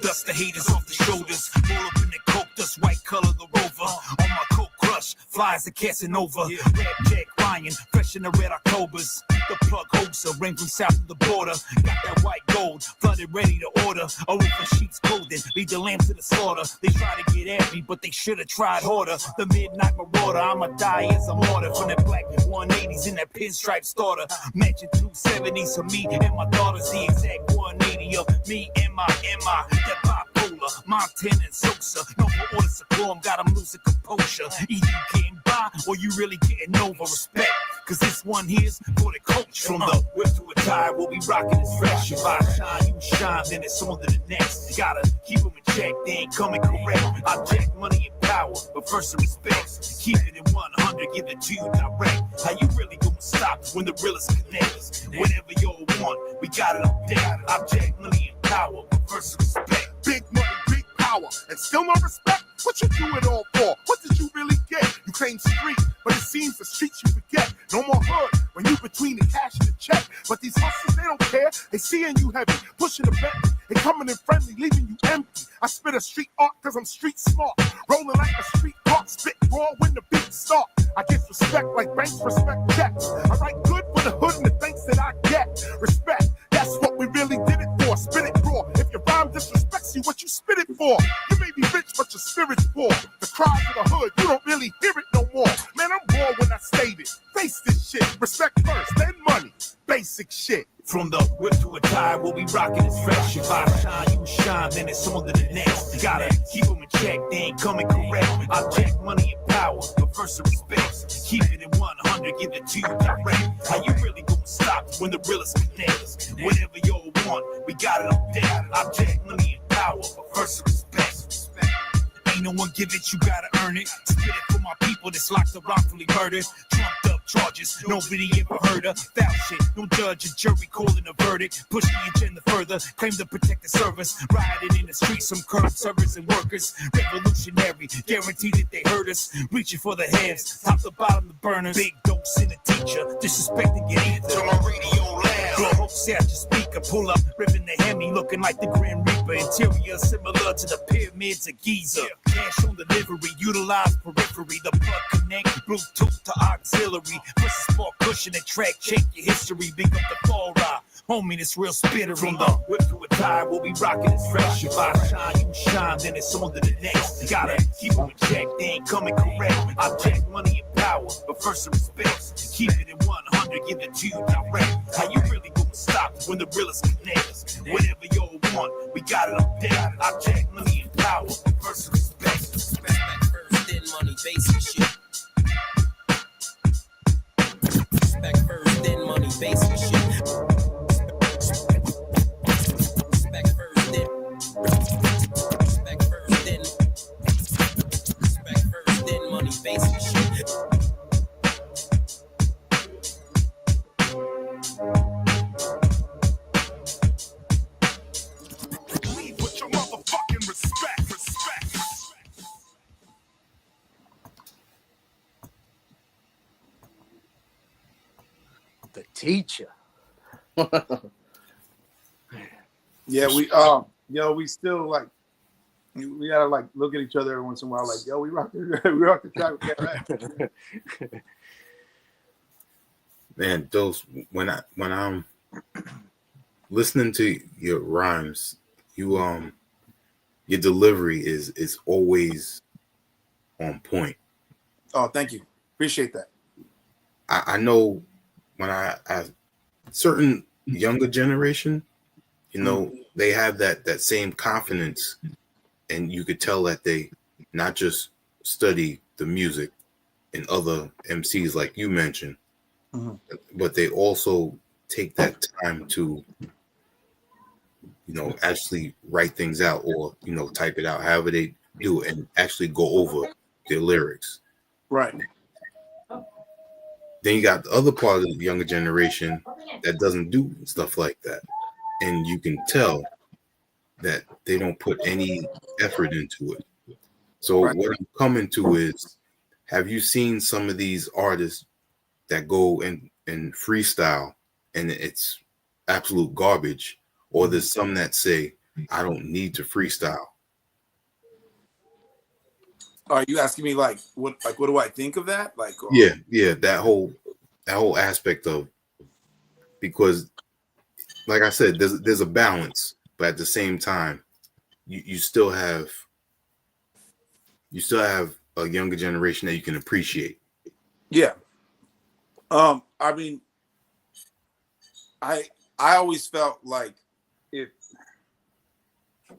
H: Dust the haters off the shoulders. Roll up in the coke, dust white color the rover. On my coke crush, flies are casting over. Red Jack Ryan, fresh in the red Octobers. The plug hoaxer, rain from south of the border. Got that white gold, flooded ready to order. A roof of sheep's clothing, lead the lambs to the slaughter. They try to get at me, but they should have tried harder. The midnight marauder, I'ma die as a martyr. From that black 180s in that pinstripe starter. Matching 270s for me and my daughters. The exact 180 of me and my that bipolar, Montana and Sosa. No more orders to form, got them losing composure. Either you getting by or you really getting over. Respect, cause this one here's for the coach. From the whip to a tie, we'll be rocking this fresh. If I shine, you shine, then it's on to the next. Gotta keep them in check, they ain't coming correct. I jack money and power, but first some respect. Keep it in 100, give it to you direct. How you really gonna stop when the realest connects? Whatever y'all want, we got it up there. I jack money and power, but first some respect.
F: Big money, big power, and still no respect? What you do it all for? What did you really get? You claim street, but it seems the streets you forget. No more hood when you between the cash and the check. But these hustlers, they don't care. They seeing you heavy, pushing the Bentley, and coming in friendly, leaving you empty. I spit a street art cause I'm street smart. Rolling like a street cart, spit raw when the beat start. I get respect like banks respect checks. I write good for the hood and the thanks that I get. Respect, that's what we really did it for. Spit it raw. If your rhyme disrespects you, what you spit it for? You may be rich, but your spirit's poor. The cries of the hood, you don't really hear it no more. Man, I'm raw when I state it. Face this shit. Respect first, then money. Basic shit.
H: From the whip to a tie, we'll be rocking this fresh. If I shine, you shine, then it's on to the next. Gotta keep them in check, they ain't coming correct. I jack money and power, but first some respect. Keep it in 100, give it to you direct. How you really gonna stop when the realest connects? Whatever y'all want, we got it up there. I jack money and power, but first some respect. Ain't no one give it, you gotta earn it. Spit it for my people that's locked up wrongfully murdered. Trumped up charges, nobody ever heard of. Foul shit, no judge or jury calling a verdict. Push the agenda further, claim to protect the service. Rioting in the streets, some curb servers and workers. Revolutionary, guarantee that they heard us. Reaching for the heads, top to bottom the burners. Big dose in the teacher, disrespecting your either. Turn my radio loud. Blow hopes out your speaker, pull up, ripping the Hemi, looking like the Grim Reaper. Interior similar to the pyramids of Giza. Cash on delivery, utilize periphery. The plug connect, Bluetooth to auxiliary. Plus a spark cushion and track, check your history. Big up the fall ride. Homie, this real spitter. From the whip to a tie, we'll be rocking this fresh. If I shine, you shine, then it's on to the next. Gotta keep them in check, they ain't coming correct. I jack money and power, but first some respect. Keep it in 100, give it to you direct. How you really gonna stop when the realest connects? Whatever y'all want, we got it up there. I jack money and power, but first some respect. Respect first, then money, basic shit. Respect first, then money, basic shit. Respect first, then. Respect first, then. Respect first, then money, basic shit.
F: Lead with your motherfucking respect.
B: The teacher.
D: Yeah, we still like, we gotta like look at each other every once in a while, like, yo, we rock the track with that rap.
A: Man, those when I'm listening to your rhymes, your delivery is always on point.
D: Oh, thank you, appreciate that.
A: I know when I certain younger generation, you know, they have that same confidence, and you could tell that they not just study the music and other MCs like you mentioned, but they also take that time to, you know, actually write things out or, you know, type it out, however they do it, and actually go over their lyrics.
D: Right.
A: Then you got the other part of the younger generation that doesn't do stuff like that. And you can tell that they don't put any effort into it. So
D: Right.
A: what I'm coming to is, have you seen some of these artists that go and freestyle and it's absolute garbage? Or there's some that say, I don't need to freestyle.
D: Are you asking me like what do I think of that? Like
A: Yeah, that whole aspect of, because like I said, there's a balance, but at the same time, you still have a younger generation that you can appreciate.
D: Yeah. I mean, I always felt like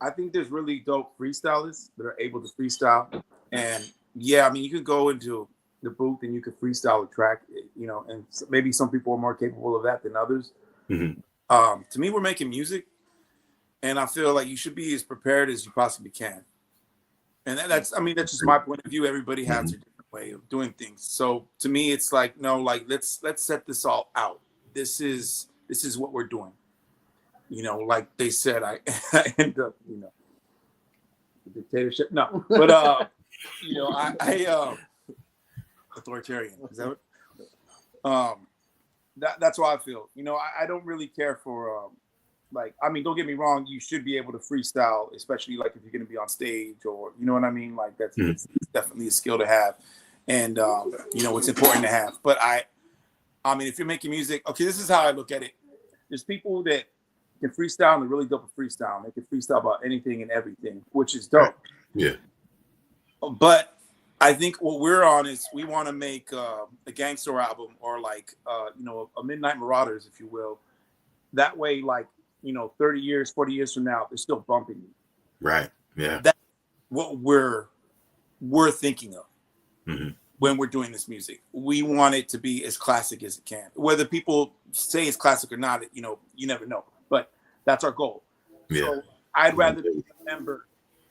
D: I think there's really dope freestylists that are able to freestyle. And yeah, I mean, you could go into the booth and you could freestyle a track, you know, and maybe some people are more capable of that than others.
A: Mm-hmm.
D: To me, we're making music, and I feel like you should be as prepared as you possibly can. And that's just my point of view. Everybody has a different way of doing things. So to me, it's like, no, like let's set this all out. This is what we're doing. You know, like they said, I end up, you know, the dictatorship. No, but you know, I authoritarian. Is that what? That's how I feel. You know, I don't really care for like, I mean, don't get me wrong, you should be able to freestyle, especially like if you're going to be on stage, or you know what I mean. Like it's definitely a skill to have, and you know, it's important to have. But I mean, if you're making music, okay, this is how I look at it. There's people that can freestyle and they're really dope at freestyle. They can freestyle about anything and everything, which is dope.
A: Yeah.
D: But I think what we're on is we want to make a gangster album, or like you know, a Midnight Marauders, if you will. That way, like, you know, 30 years, 40 years from now, they're still bumping you.
A: Right. Yeah.
D: That's what we're thinking of when we're doing this music. We want it to be as classic as it can. Whether people say it's classic or not, you know, you never know. But that's our goal.
A: Yeah.
D: So I'd rather be remembered,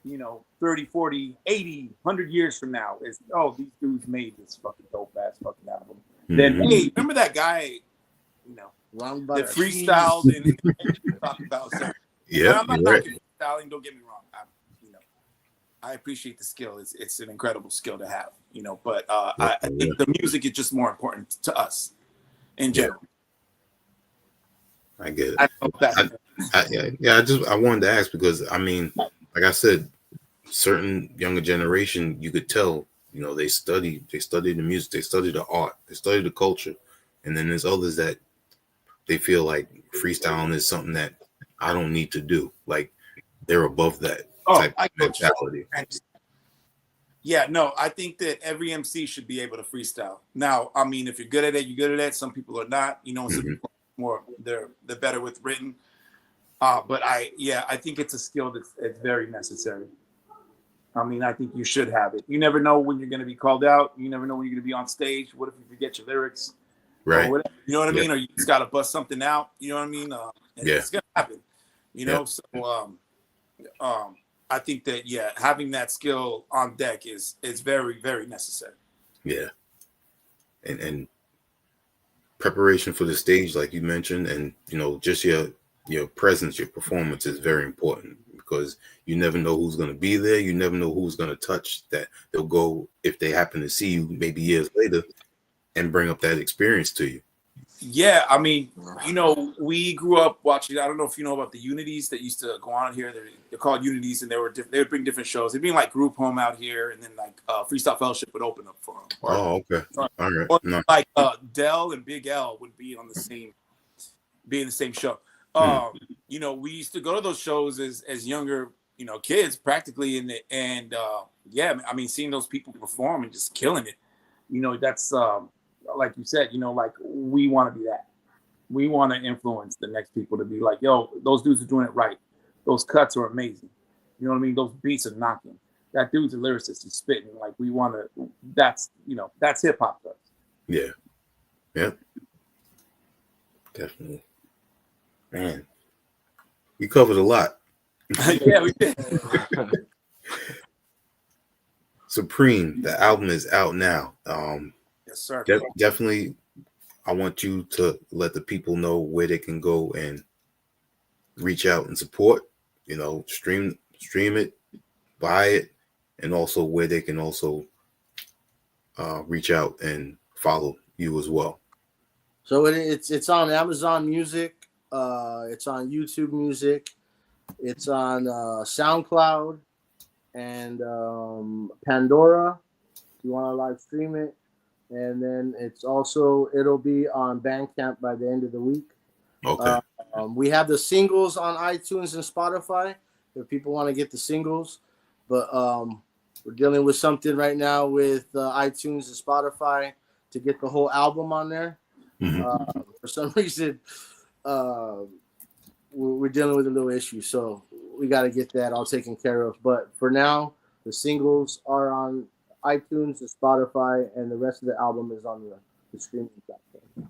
D: you know, 30, 40, 80, 100 years from now is, oh, these dudes made this fucking dope ass fucking album. Then, hey, remember that guy, you know, that freestyled and talked about stuff.
A: Yeah,
D: I'm not talking freestyling, don't get me wrong. You know, I appreciate the skill. It's an incredible skill to have, you know, but I think the music is just more important to us in general.
A: I get it. I wanted to ask because, I mean, like I said, certain younger generation, you could tell, you know, they study the music, they study the art, they study the culture, and then there's others that they feel like freestyling is something that I don't need to do. Like they're above that type of mentality.
D: Yeah, no, I think that every MC should be able to freestyle. Now, I mean, if you're good at it, you're good at it. Some people are not. You know, some people are more they're better with written. But I think it's a skill that's very necessary. I mean, I think you should have it. You never know when you're going to be called out. You never know when you're going to be on stage. What if you forget your lyrics?
A: Right.
D: Or you know what I mean? Or you just got to bust something out. You know what I mean? It's going to happen. You know? So I think that, having that skill on deck is very, very necessary.
A: Yeah. And preparation for the stage, like you mentioned, and, you know, just your presence, your performance is very important, because you never know who's going to be there. You never know who's going to touch that. They'll go, if they happen to see you maybe years later, and bring up that experience to you.
D: Yeah, I mean, you know, we grew up watching. I don't know if you know about the Unities that used to go on here. They're called Unities, and they would bring different shows. They'd be like Group Home out here, and then like Freestyle Fellowship would open up for them.
A: Oh, okay. All right.
D: Or like Dell and Big L would be in the same show. You know, we used to go to those shows as younger, you know, kids practically, and I mean, seeing those people perform and just killing it, you know, that's like you said, you know, like we want to be that. We want to influence the next people to be like, yo, those dudes are doing it right. Those cuts are amazing. You know what I mean? Those beats are knocking. That dude's a lyricist. He's spitting. Like we want to. That's hip hop to us.
A: Yeah. Yeah. Definitely. Man, we covered a lot.
D: Yeah, we did.
A: Supreme, the album is out now.
D: Yes, sir.
A: Definitely I want you to let the people know where they can go and reach out and support. You know, stream it, buy it, and also where they can also reach out and follow you as well.
C: So it's on Amazon Music. It's on YouTube Music. It's on SoundCloud and Pandora. If you want to live stream it, and then it'll be on Bandcamp by the end of the week.
A: Okay.
C: We have the singles on iTunes and Spotify if people want to get the singles, but we're dealing with something right now with iTunes and Spotify to get the whole album on there.
A: Mm-hmm.
C: For some reason, we're dealing with a little issue, so we got to get that all taken care of. But for now, the singles are on iTunes and Spotify, and the rest of the album is on the streaming platform.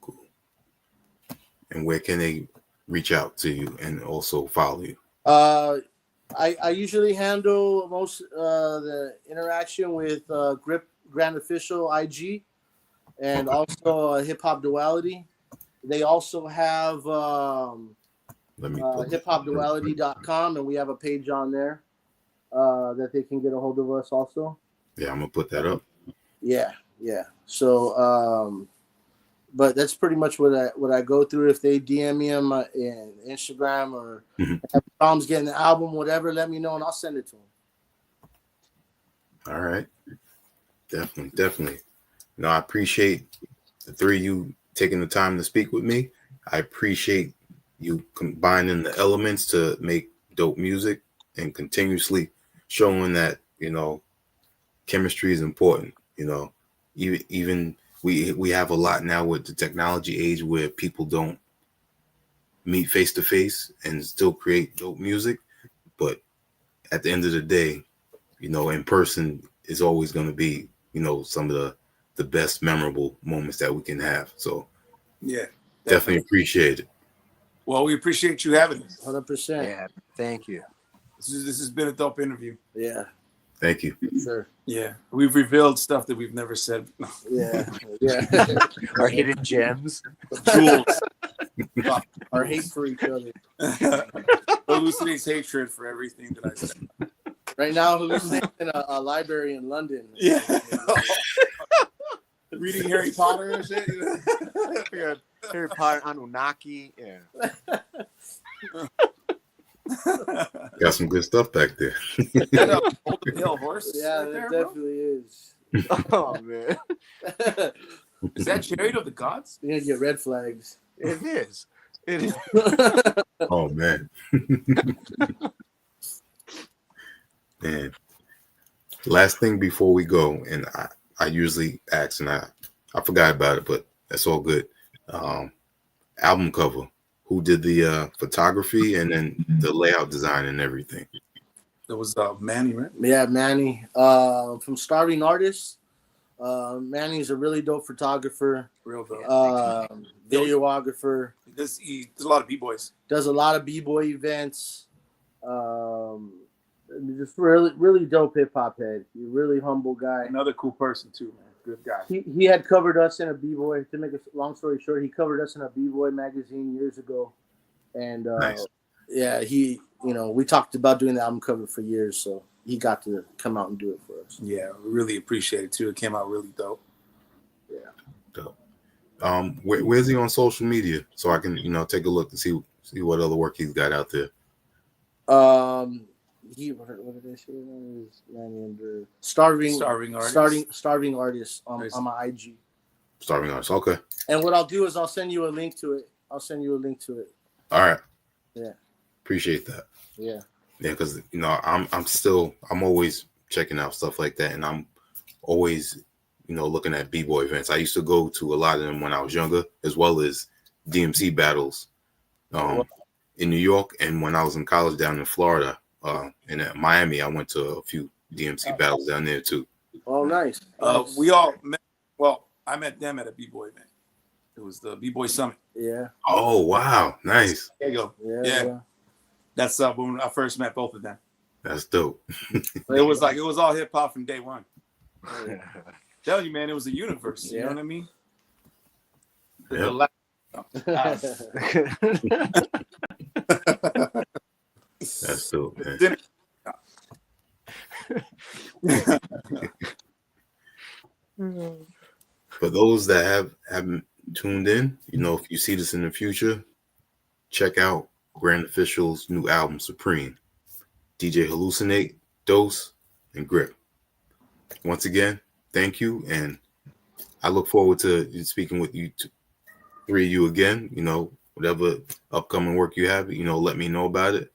A: Cool. And where can they reach out to you and also follow you?
C: I usually handle most the interaction with Grip Grand Official IG and also Hip Hop Duality. They also have hiphopduality.com, and we have a page on there that they can get a hold of us also.
A: Yeah, I'm gonna put that up.
C: Yeah. So, but that's pretty much what I go through. If they DM me on my in Instagram or have problems getting the album, whatever, let me know and I'll send it to them.
A: All right. Definitely. No, I appreciate the three of you taking the time to speak with me. I appreciate you combining the elements to make dope music and continuously showing that, you know, chemistry is important. You know, even we have a lot now with the technology age where people don't meet face to face and still create dope music. But at the end of the day, you know, in person is always going to be, you know, some of the best memorable moments that we can have. So
D: yeah,
A: definitely appreciate it.
D: Well, we appreciate you having us.
C: 100%.
B: Yeah, thank you.
D: This has been a dope interview.
C: Yeah.
A: Thank you.
C: Sure.
D: Yeah, we've revealed stuff that we've never said.
C: Yeah.
B: Our hidden gems.
D: Jewels.
C: Our hate for each other.
D: Hallucinates hatred for everything that I said.
C: Right now, Hallucin8 in a library in London.
D: Yeah. Reading Harry Potter and shit.
B: Harry Potter, Anunnaki. Yeah.
A: Got some good stuff back there.
D: That Golden Hill horse.
C: Yeah,
D: right there,
C: it
D: bro?
C: definitely is.
B: Oh man,
D: Is that Chariot of the Gods?
C: You're gonna get red flags.
B: it is. It is.
A: Oh man. Man. Last thing before we go, and I usually ask, and I forgot about it, but that's all good. Album cover. Who did the photography and then the layout design and everything?
D: That was Manny, right?
C: Yeah, Manny. From Starving Artists. Manny's a really dope photographer.
D: Real dope.
C: Videographer.
D: There's a lot of b-boys.
C: Does a lot of b-boy events. Just really dope hip hop head. He's a really humble guy.
D: Another cool person too, man. Good guy.
C: He had covered us in a b-boy. To make a long story short, he covered us in a b-boy magazine years ago, and
A: Nice.
C: yeah, we talked about doing the album cover for years, so he got to come out and do it for us.
D: Yeah, we really appreciate it too. It came out really dope.
C: Yeah.
A: Dope. Where's he on social media so I can, take a look and see what other work he's got out there?
C: What did I say? His Manny under Starving Artist on my IG.
A: Starving Artists. Okay.
C: And what I'll do is I'll send you a link to it.
A: All right.
C: Yeah.
A: Appreciate that.
C: Yeah.
A: Yeah, because I'm always checking out stuff like that, and I'm always looking at b-boy events. I used to go to a lot of them when I was younger, as well as DMC battles in New York, and when I was in college down in Florida. In Miami, I went to a few DMC battles down there too.
C: Oh, nice.
D: We all met. Well, I met them at a b-boy event. It was the b-boy summit.
C: Yeah.
A: Oh wow, nice.
D: There you go.
C: Yeah.
D: That's when I first met both of them.
A: That's dope.
D: It was all hip hop from day one. Telling you, man, it was a universe. You
C: Yeah.
D: know what I mean?
A: Yep. That's dope, man. For those that haven't tuned in, you know, if you see this in the future, check out Grand Official's new album, Supreme. DJ Hallucin8, Dose, and Grip. Once again, thank you, and I look forward to speaking with you, three of you again. You know, whatever upcoming work you have, you know, let me know about it.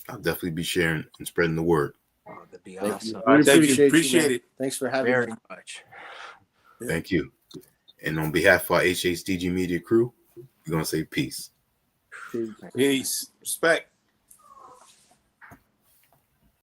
A: I'll definitely be sharing and spreading the word.
B: Oh, that'd be
C: Thank
B: awesome.
C: you.
D: Thank you.
C: Appreciate
D: Appreciate
C: you,
D: it.
C: Thanks for having
B: Very
C: me.
B: much.
A: Thank you. And on behalf of our HHDG media crew, we're going to say peace.
C: Peace.
D: Peace. Respect.